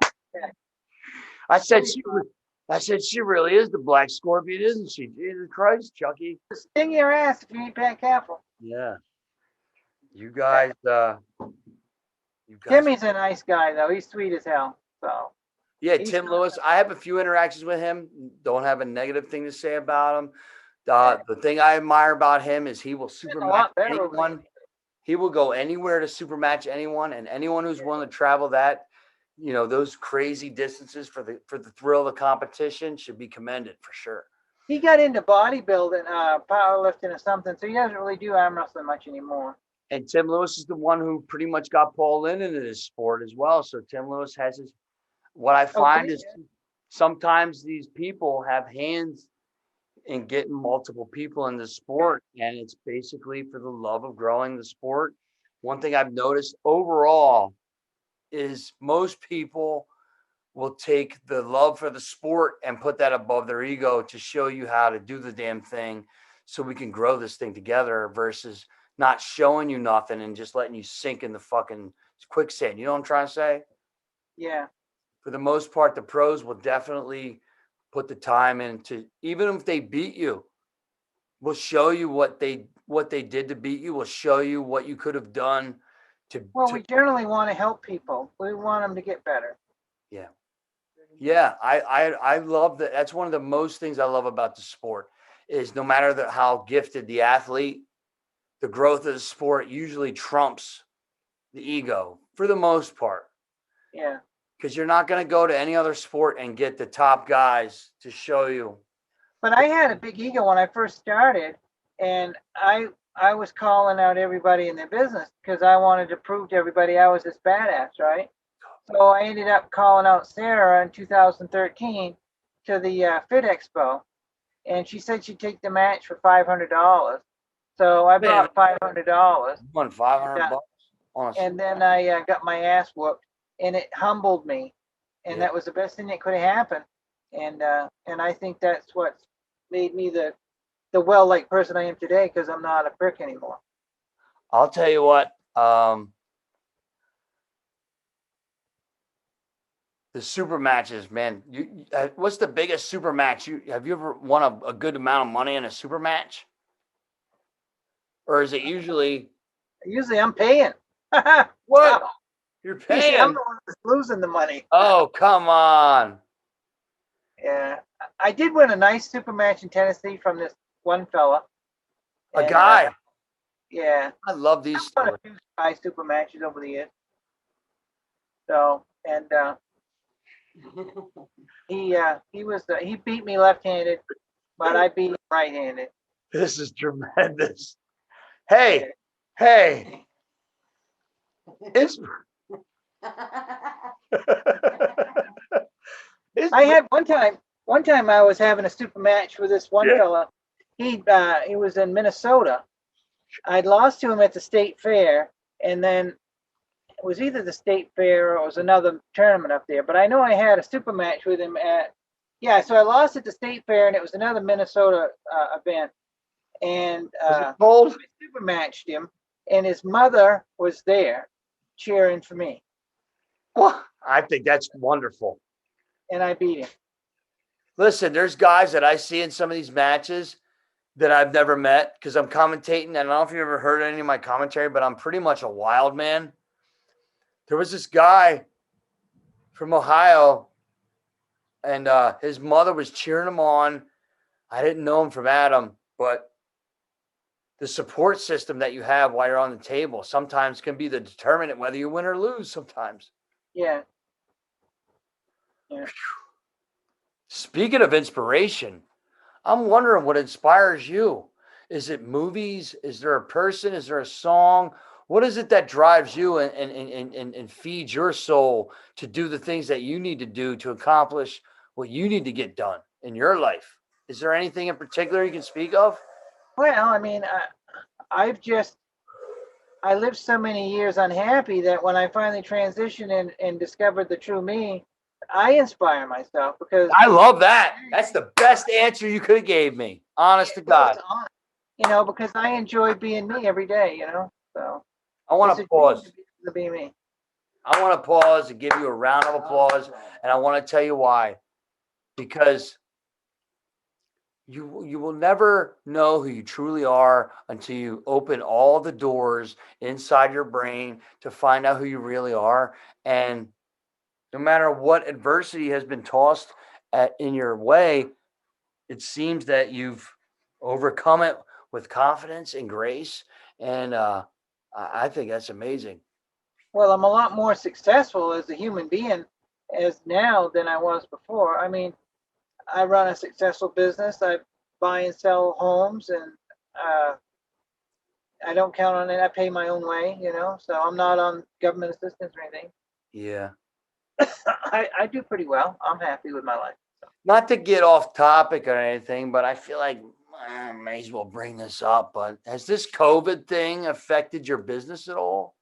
I said she really is the Black Scorpion, isn't she? Jesus Christ, Chucky. Sting your ass if you ain't that careful. Yeah. You guys. Timmy's a nice guy though. He's sweet as hell. So. Yeah, Tim Lewis. I have a few interactions with him. Don't have a negative thing to say about him. The thing I admire about him is he will super match anyone. He will go anywhere to super match anyone, and anyone who's willing to travel that, those crazy distances for the thrill of the competition should be commended for sure. He got into bodybuilding, powerlifting or something, so he doesn't really do arm wrestling much anymore. And Tim Lewis is the one who pretty much got Paul Lynn into this sport as well. So Tim Lewis has his. What I find is sometimes these people have hands in getting multiple people in the sport, and it's basically for the love of growing the sport. One thing I've noticed overall is most people will take the love for the sport and put that above their ego to show you how to do the damn thing so we can grow this thing together versus not showing you nothing and just letting you sink in the fucking quicksand. You know what I'm trying to say? Yeah. For the most part, the pros will definitely put the time into, even if they beat you, we'll show you what they did to beat you. We'll show you what you could have done to. Well, we generally want to help people. We want them to get better. Yeah. Yeah. I love that. That's one of the most things I love about the sport is no matter how gifted the athlete, the growth of the sport usually trumps the ego for the most part. Yeah. Because you're not going to go to any other sport and get the top guys to show you. But I had a big ego when I first started, and I was calling out everybody in the business because I wanted to prove to everybody I was this badass, right? So I ended up calling out Sarah in 2013 to the Fit Expo, and she said she'd take the match for $500. So I brought $500. Won $500. And then I got my ass whooped. And it humbled me, and that was the best thing that could have happened. And I think that's what made me the well-liked person I am today, because I'm not a prick anymore. I'll tell you what, the super matches, man. What's the biggest super match? Have you ever won a good amount of money in a super match, or is it usually? Usually, I'm paying. What? You're paying. I'm the one that's losing the money. Oh, come on. Yeah. I did win a nice super match in Tennessee from this one fella. A guy. Yeah. I love these stories. I've won a few super matches over the years. So, and he beat me left-handed, but I beat him right-handed. This is tremendous. Hey. It's I had one time I was having a super match with this one fella. He was in Minnesota. I'd lost to him at the state fair, and then it was either the state fair or it was another tournament up there. But I know I had a super match with him so I lost at the state fair, and it was another Minnesota event. And I super matched him, and his mother was there cheering for me. Well, I think that's wonderful. And I beat him. Listen, there's guys that I see in some of these matches that I've never met because I'm commentating. And I don't know if you ever heard any of my commentary, but I'm pretty much a wild man. There was this guy from Ohio and his mother was cheering him on. I didn't know him from Adam, but the support system that you have while you're on the table sometimes can be the determinant whether you win or lose sometimes. Yeah. Yeah. Speaking of inspiration, I'm wondering what inspires you. Is it movies? Is there a person? Is there a song? What is it that drives you and feeds your soul to do the things that you need to do to accomplish what you need to get done in your life? Is there anything in particular you can speak of? Well, I mean, I've just I lived so many years unhappy that when I finally transitioned and discovered the true me, I inspire myself because I love that. That's the best answer you could have gave me. Honest to it goes God. on, because I enjoy being me every day, So I want it's to a dream pause. to be me. I want to pause and give you a round of applause. And I want to tell you why. Because you will never know who you truly are until you open all the doors inside your brain to find out who you really are. And no matter what adversity has been tossed in your way, it seems that you've overcome it with confidence and grace. And I think that's amazing. Well, I'm a lot more successful as a human being as now than I was before. I mean, I run a successful business. I buy and sell homes, and uh, I don't count on it. I pay my own way, so I'm not on government assistance or anything. Yeah. I do pretty well. I'm happy with my life. Not to get off topic or anything, but I feel like I may as well bring this up. But has this COVID thing affected your business at all?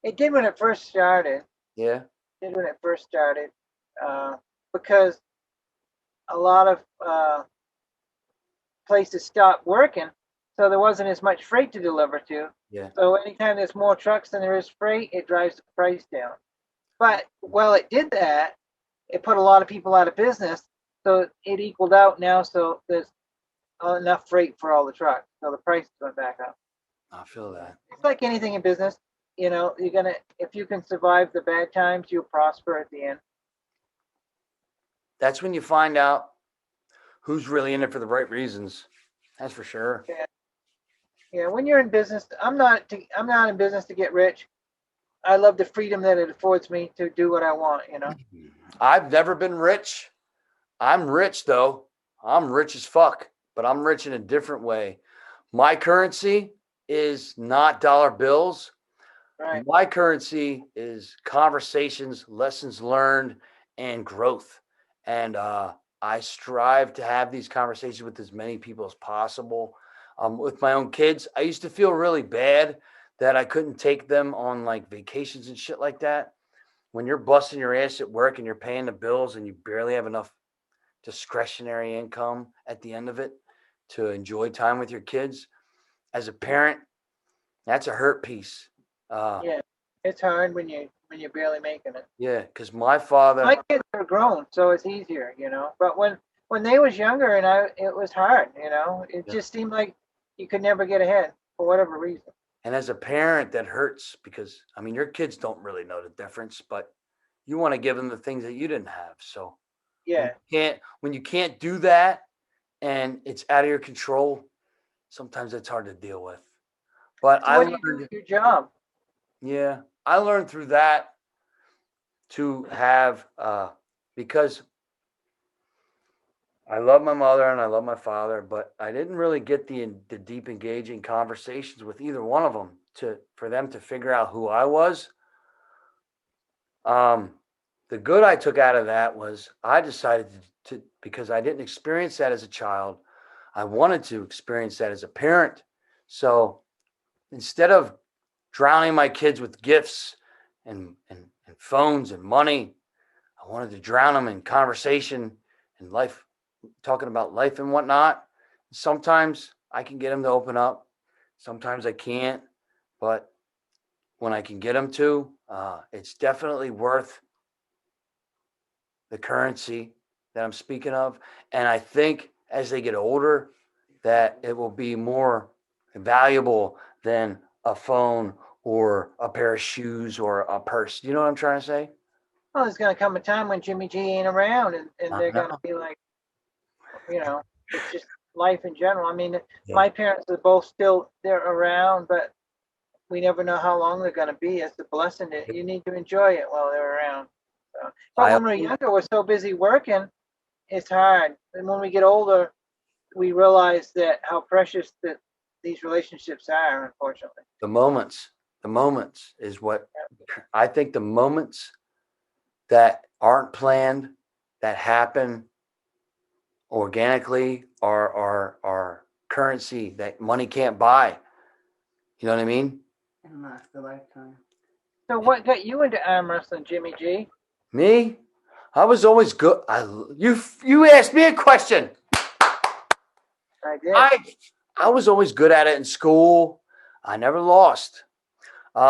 It did when it first started. Yeah. It did when it first started, uh, because a lot of places stopped working, so there wasn't as much freight to deliver to. Yeah. So anytime there's more trucks than there is freight, it drives the price down. But while it did that, it put a lot of people out of business. So it equaled out now. So there's enough freight for all the trucks. So the prices went back up. I feel that. It's like anything in business. If you can survive the bad times, you'll prosper at the end. That's when you find out who's really in it for the right reasons. That's for sure. Yeah. Yeah. When you're in business, I'm not in business to get rich. I love the freedom that it affords me to do what I want. I've never been rich. I'm rich though. I'm rich as fuck, but I'm rich in a different way. My currency is not dollar bills. Right. My currency is conversations, lessons learned, and growth. And I strive to have these conversations with as many people as possible. With my own kids, I used to feel really bad that I couldn't take them on like vacations and shit like that. When you're busting your ass at work and you're paying the bills and you barely have enough discretionary income at the end of it to enjoy time with your kids, as a parent, that's a hurt piece. Yeah. It's hard when you're barely making it. Yeah, because my father, My kids are grown, so it's easier. But when they was younger and it was hard. It Yeah. just seemed like you could never get ahead for whatever reason. and as a parent, that hurts because I mean, your kids don't really know the difference, but you want to give them the things that you didn't have. So Yeah. when you can't do that and it's out of your control, sometimes it's hard to deal with. But So I what do you do learned, with your job? yeah, I learned through that to have because I love my mother and I love my father, but I didn't really get the deep engaging conversations with either one of them for them to figure out who I was. Um, the good I took out of that was I decided to because I didn't experience that as a child, I wanted to experience that as a parent. So instead of drowning my kids with gifts and phones and money, I wanted to drown them in conversation and life, talking about life and whatnot. Sometimes I can get them to open up, sometimes I can't, but when I can get them to, it's definitely worth the currency that I'm speaking of. And I think as they get older, that it will be more valuable than a phone or a pair of shoes or a purse. You know what I'm trying to say? Well, there's going to come a time when Jimmy G ain't around, and they're going to No. be like, it's just life in general. I mean, Yeah. my parents are both still they're around, but we never know how long they're going to be. It's a blessing that you need to enjoy it while they're around. So, but when we're younger, we're so busy working, it's hard. And when we get older, we realize that how precious that these relationships are. Unfortunately, The moments is what I think. The moments that aren't planned, that happen organically, are currency that money can't buy. You know what I mean? And last a lifetime. so what got you into arm wrestling, Jimmy G? Me, I was always good. You asked me a question. I did. I was always good at it in school. I never lost. You're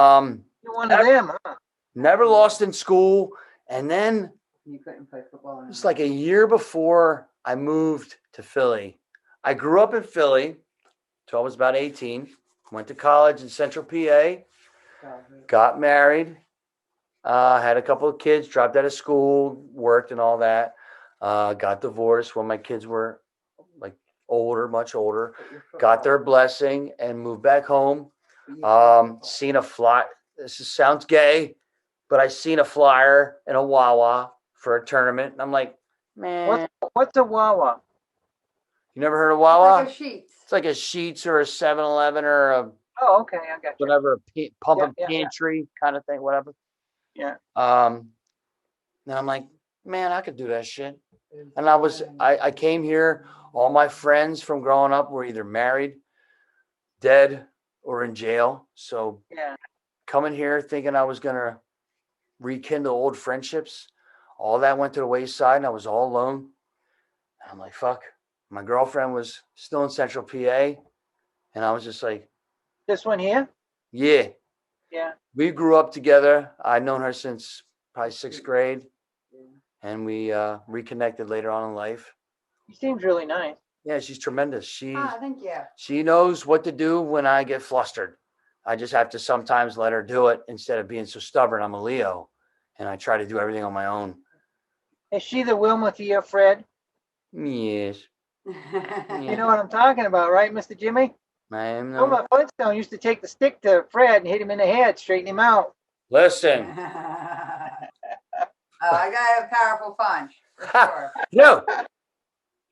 one of them, huh? Never lost in school. And then You couldn't play football. it's like a year before I moved to Philly. I grew up in Philly till I was about 18. Went to college in Central PA. Got married. Had a couple of kids. Dropped out of school. Worked and all that. Got divorced when my kids were like older, much older. Got their blessing and moved back home. Seen a fly. Sounds gay, but I seen a flyer in a Wawa for a tournament, and I'm like, man, What's a Wawa? you never heard of It's Wawa? like a sheets. It's like a Sheetz or a 7-Eleven or a Oh, okay, I got you. whatever, pump and Yeah. pantry kind of thing, whatever. Yeah. Then I'm like, man, I could do that shit. And I came here. All my friends from growing up were either married, dead, or in jail. So Yeah. coming here thinking I was gonna rekindle old friendships, all that went to the wayside, and I was all alone. And I'm like, fuck. My girlfriend was still in Central PA, and I was just like, This one here? yeah. Yeah. We grew up together. I'd known her since probably 6th grade, and we reconnected later on in life. He seems really nice. Yeah, she's tremendous. Thank you. She knows what to do when I get flustered. I just have to sometimes let her do it instead of being so stubborn. I'm a Leo, and I try to do everything on my own. Is she the Wilma to your Fred? Yes, You know what I'm talking about, right, Mr. Jimmy? I am. Wilma Flintstone used to take the stick to Fred and hit him in the head, straighten him out. Listen. I got a powerful punch. For sure. No.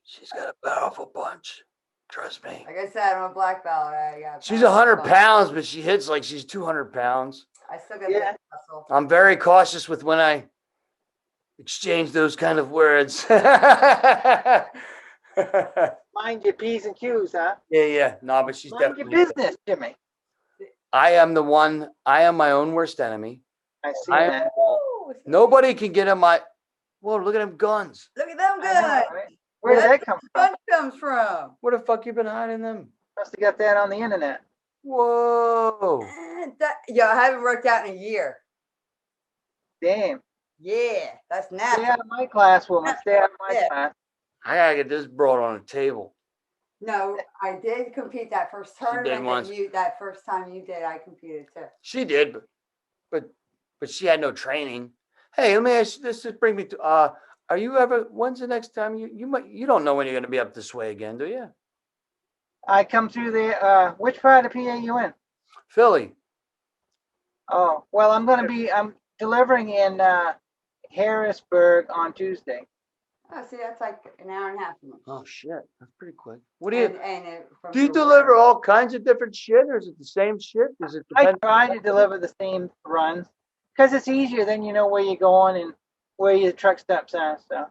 She's got a powerful punch. Trust me. Like I said, I'm a black belt. She's 100 pounds, but she hits like she's 200 pounds. I still got that muscle. I'm very cautious with when I exchange those kind of words. Mind your P's and Q's, huh? Yeah. No, but she's Mind your definitely. business, Jimmy. I am my own worst enemy. I see that. Nobody can get in my. Whoa, look at them guns. Look at them I know, guns. right? Where did that come from? Punch comes from. Where the fuck you been hiding them? Must have got that on the internet. Whoa. I haven't worked out in a year. Damn. Yeah, that's Stay natural. out of my class, woman. Stay out of my class. I gotta get this broad on the table. No, I did compete that first tournament once. that first time you did. I competed too. She did, but she had no training. Hey, let me ask you this. Just bring me to. Are you ever? When's the next time you don't know when you're gonna be up this way again, do you? I come through there. Which part of PA you in? Philly. Oh, well, I'm delivering in Harrisburg on Tuesday. Oh, see, that's like an hour and a half. Oh shit, that's pretty quick. What do you? From Do you the deliver work. all kinds of different shit, or is it the same shit? Does it I depend? try to deliver the same runs because it's easier. Then you know where you're going and where your truck stops are. So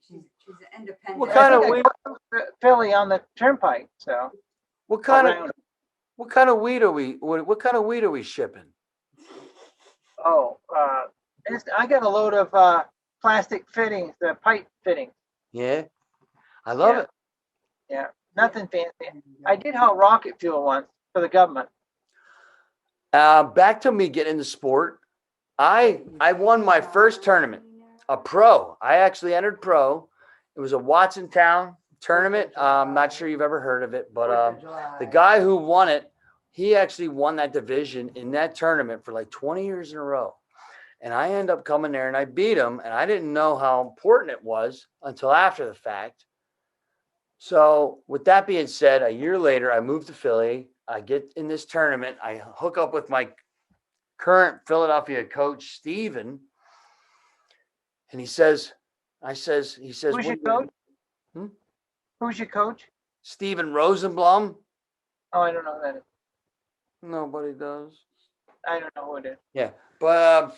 She's an independent. What kind of I think weed? I go to Philly on the turnpike. So What kind around. of? What kind of weed are we? What kind of weed are we shipping? Oh, I got a load of plastic fittings, pipe fittings. Yeah, I love Yeah. it. Yeah, nothing fancy. I did haul rocket fuel once for the government. Back to me getting into sport. I won my first tournament, a pro. I actually entered pro. It was a Watsontown tournament. I'm not sure you've ever heard of it, but the guy who won it, he actually won that division in that tournament for like 20 years in a row. And I end up coming there and I beat him. And I didn't know how important it was until after the fact. So with that being said, a year later, I moved to Philly. I get in this tournament. I hook up with my current Philadelphia coach, Steven. And he says, Who's your coach? Hmm? Who's your coach? Steven Rosenblum. Oh, I don't know who that is. Nobody does. I don't know who it is. Yeah. But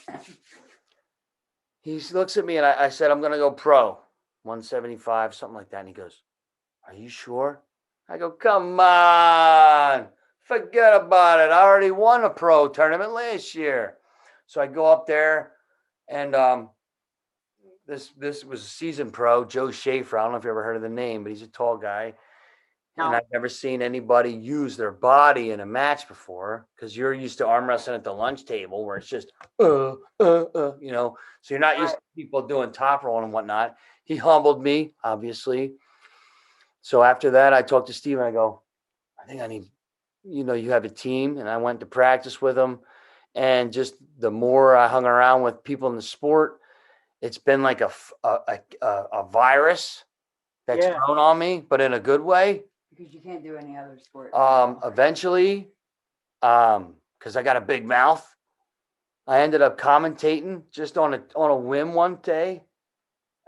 he looks at me and I said, I'm going to go pro, 175, something like that. And he goes, are you sure? I go, come on. Forget about it. I already won a pro tournament last year. So I go up there and this was a seasoned pro, Joe Schaefer. I don't know if you ever heard of the name, but he's a tall guy. No. And I've never seen anybody use their body in a match before because you're used to arm wrestling at the lunch table where it's just, So you're not used to people doing top rolling and whatnot. He humbled me, obviously. So after that, I talked to Steve and I go, I think I need, you have a team. And I went to practice with him. And just the more I hung around with people in the sport, it's been like a virus that's grown on me, but in a good way. Because you can't do any other sport. Eventually, because I got a big mouth, I ended up commentating just on a whim one day,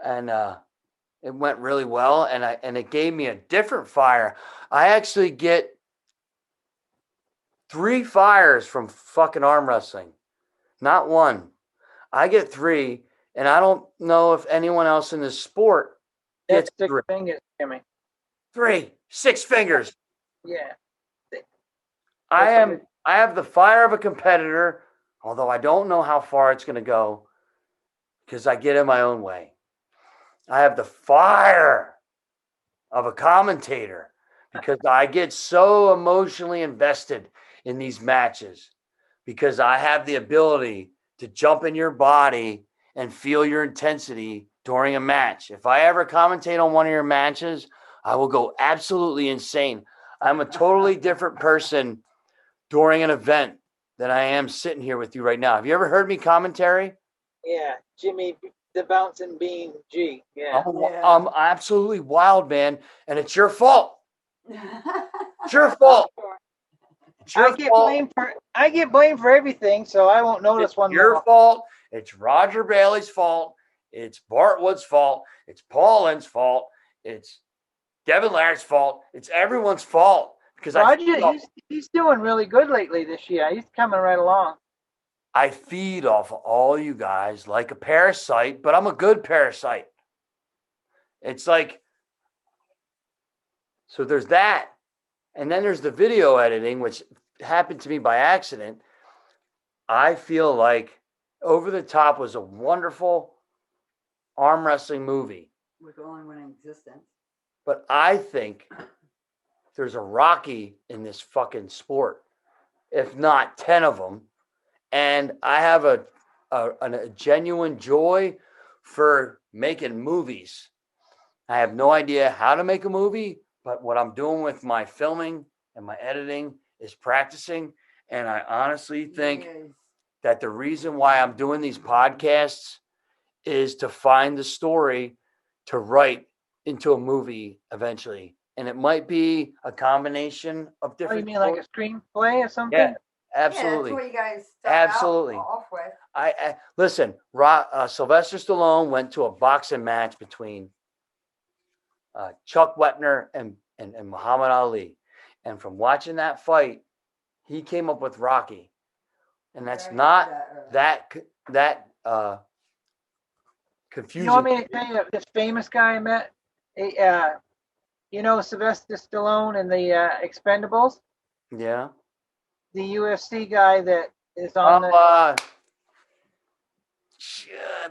and it went really well, and it gave me a different fire. I actually get 3 fires from fucking arm wrestling, not one. I get 3, and I don't know if anyone else in this sport gets That's 6 3. fingers, Jimmy. 3, 6 fingers. Yeah. I have the fire of a competitor, although I don't know how far it's going to go because I get in my own way. I have the fire of a commentator because I get so emotionally invested in these matches because I have the ability to jump in your body and feel your intensity during a match. If I ever commentate on one of your matches, I will go absolutely insane. I'm a totally different person during an event than I am sitting here with you right now. Have you ever heard me commentary? Yeah, Jimmy, the bouncing bean G. Yeah. I'm absolutely wild, man, and it's your fault. It's your fault. It's your fault. I get blamed for everything, so I won't notice It's one your more. fault. It's Roger Bailey's fault. It's Bart Wood's fault. It's Paul Lynn's fault. It's Devin Laird's fault. It's everyone's fault because Roger, he's doing really good lately this year. He's coming right along. I feed off of all you guys like a parasite, but I'm a good parasite. It's like, so there's that. And then there's the video editing, which happened to me by accident. I feel like Over the Top was a wonderful arm wrestling movie. With the only one in existence. But I think there's a Rocky in this fucking sport, if not 10 of them. And I have a genuine joy for making movies. I have no idea how to make a movie, but what I'm doing with my filming and my editing is practicing. And I honestly think that the reason why I'm doing these podcasts is to find the story to write into a movie eventually. And it might be a combination of different. You mean like a screenplay or something? Yeah, absolutely. Yeah, that's what you guys absolutely off with. I listen. Sylvester Stallone went to a boxing match between Chuck Wepner and Muhammad Ali, and from watching that fight, he came up with Rocky, and that's not that confusing. You want me to tell you this famous guy I met? Sylvester Stallone and the Expendables? Yeah. The UFC guy that is on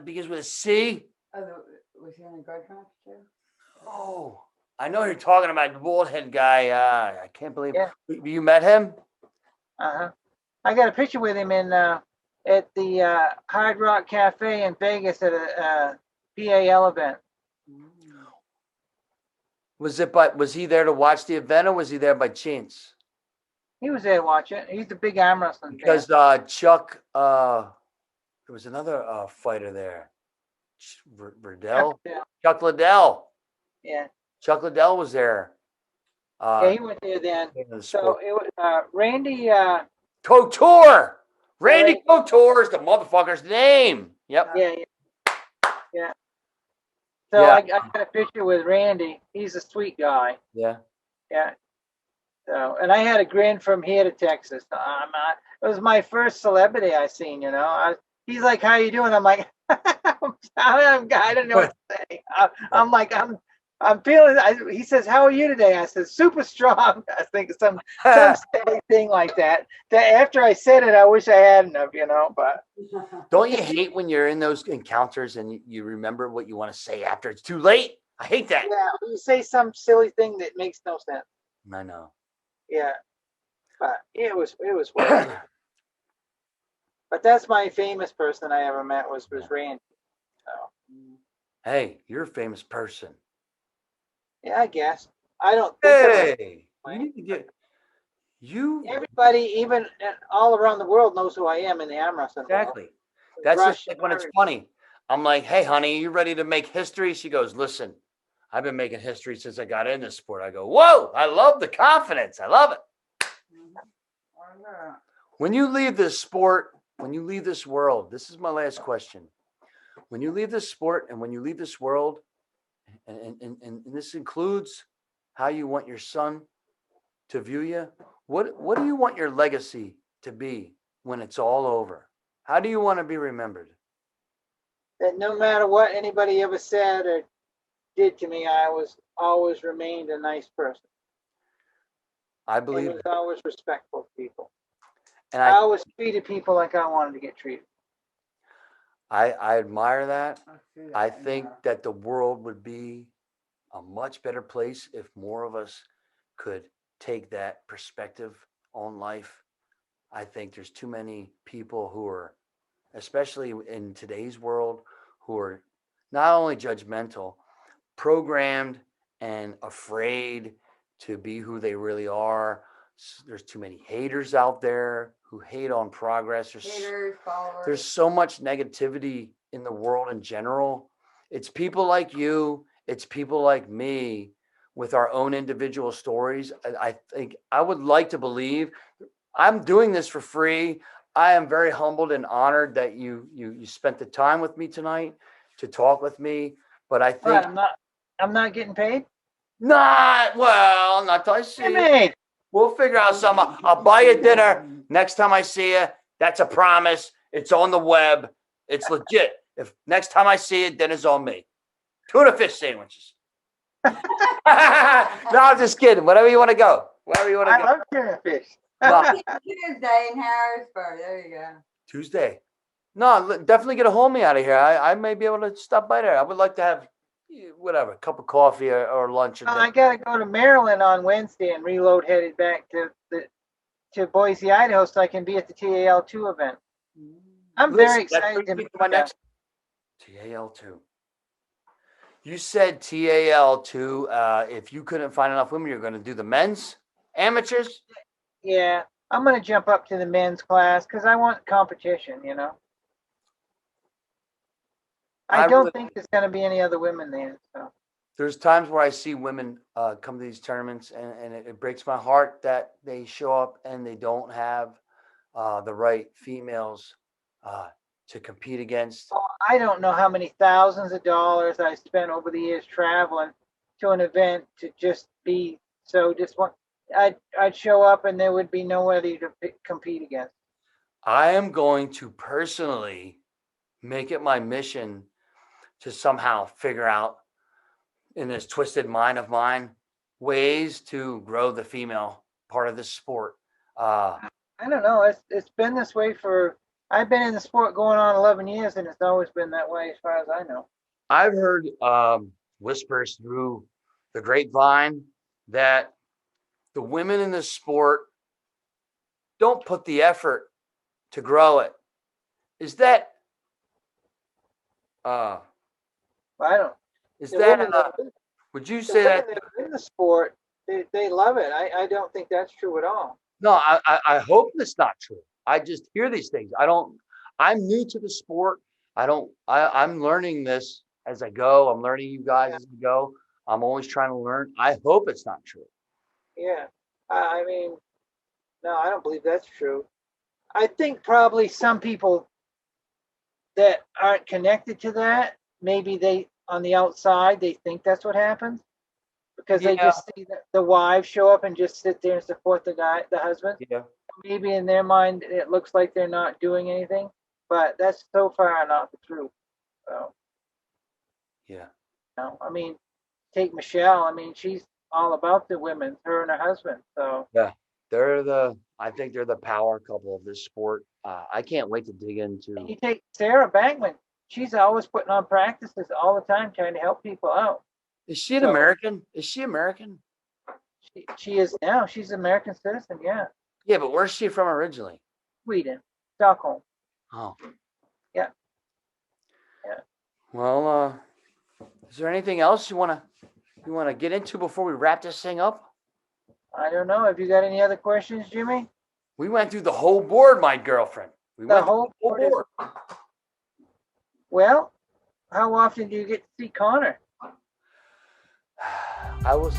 begins with a C. Was he on the guard match too? Oh, I know you're talking about the bald head guy. I can't believe you met him. I got a picture with him at the Hard Rock Cafe in Vegas at a PAL event. Was he there to watch the event, or was he there by chance? He was there to watch it. He's a big arm wrestling because fan. Chuck, the there was another fighter there. Riddell? Yeah, Chuck Liddell. yeah, Chuck Liddell was there. yeah. He went there then. In the So sport. it was Randy. Couture. Randy Right. Couture is the motherfucker's name. Yep. Yeah, yeah. So Yeah. I got a picture with Randy. He's a sweet guy. Yeah. Yeah. So, and I had a grin from here to Texas. It was my first celebrity I seen. He's like, "How you doing?" I'm like, I don't know what to say. I'm like, I'm feeling. He says, "How are you today?" I said, "Super strong." I think some silly thing like that. That after I said it, I wish I hadn't have. But Don't you hate when you're in those encounters and you remember what you want to say after it's too late? I hate that. yeah, you say some silly thing that makes no sense. I know. Yeah, but it was weird. But that's my famous person I ever met was Randy. So Hey, you're a famous person. yeah, I guess I don't think of it. Hey, you need to get you Everybody, even all around the world, knows who I am in the arm wrestling world. exactly. That's just Rush, like when it's Irish. funny. I'm like, hey, honey, you ready to make history? She goes, listen, I've been making history since I got in this sport. I go, whoa, I love the confidence. I love it. When you leave this sport, when you leave this world, this is my last question. When you leave this sport and when you leave this world, and this includes how you want your son to view you, what do you want your legacy to be when it's all over? How do you want to be remembered? That no matter what anybody ever said or did to me, I was always remained a nice person. I And believe was always respectful to people. and I always treated people like I wanted to get treated. I admire that. I think that the world would be a much better place if more of us could take that perspective on life. I think there's too many people who are, especially in today's world, who are not only judgmental, programmed and afraid to be who they really are. There's too many haters out there who hate on progress. Haters, followers. There's so much negativity in the world in general. It's people like you, it's people like me with our own individual stories. I think I would like to believe I'm doing this for free. I am very humbled and honored that you spent the time with me tonight to talk with me. But I think I'm not getting paid. not till I see you. We'll figure out something. I'll buy you dinner next time I see you. That's a promise. It's on the web. It's legit. If next time I see you, dinner's on me. Tuna fish sandwiches. No, I'm just kidding. Whatever you want to go. Wherever you want to I go. love tuna fish. No, Tuesday in Harrisburg. There you go. Tuesday. No, definitely get a hold of me out of here. I may be able to stop by there. I would like to have whatever, a cup of coffee or lunch. Or Well, I got to go to Maryland on Wednesday and reload headed back to Boise, Idaho, so I can be at the TAL2 event. I'm very excited to meet my next TAL2. You said TAL2. If you couldn't find enough women, you're going to do the men's amateurs. Yeah, I'm going to jump up to the men's class because I want competition. I don't think there's going to be any other women there. So there's times where I see women come to these tournaments, and it breaks my heart that they show up and they don't have the right females to compete against. I don't know how many thousands of dollars I spent over the years traveling to an event to just be so just one. I'd show up and there would be nobody to compete against. I am going to personally make it my mission to somehow figure out in this twisted mind of mine ways to grow the female part of this sport. I don't know. It's been this way I've been in the sport going on 11 years, and it's always been that way as far as I know. I've heard whispers through the grapevine that the women in this sport don't put the effort to grow it. Is that I don't. Is that would you say that in the sport they love it? I don't think that's true at all. No, I hope that's not true. I just hear these things. I'm new to the sport. I'm learning this as I go. I'm learning you guys as I go. I'm always trying to learn. I hope it's not true. Yeah. I mean, no, I don't believe that's true. I think probably some people that aren't connected to that, maybe they on the outside they think that's what happens because they Yeah, just see the wives show up and just sit there and support the husband. yeah, Maybe in their mind it looks like they're not doing anything, but that's so far not the truth. So, yeah. I mean, take Michelle. I mean, she's all about the women, her and her husband. So Yeah, I think they're the power couple of this sport. I can't wait to dig and into. you take Sarah Bankman. She's always putting on practices all the time, trying to help people out. Is she an So American? Is she American? she is now. She's an American citizen. Yeah, Yeah, but where's she from originally? Sweden, Stockholm. Oh, Yeah, yeah. well, is there anything else you wanna get into before we wrap this thing up? I don't know. Have you got any other questions, Jimmy? We went through the whole board, my girlfriend. We The went through whole the whole board is board. well. How often do you get to see Connor? I was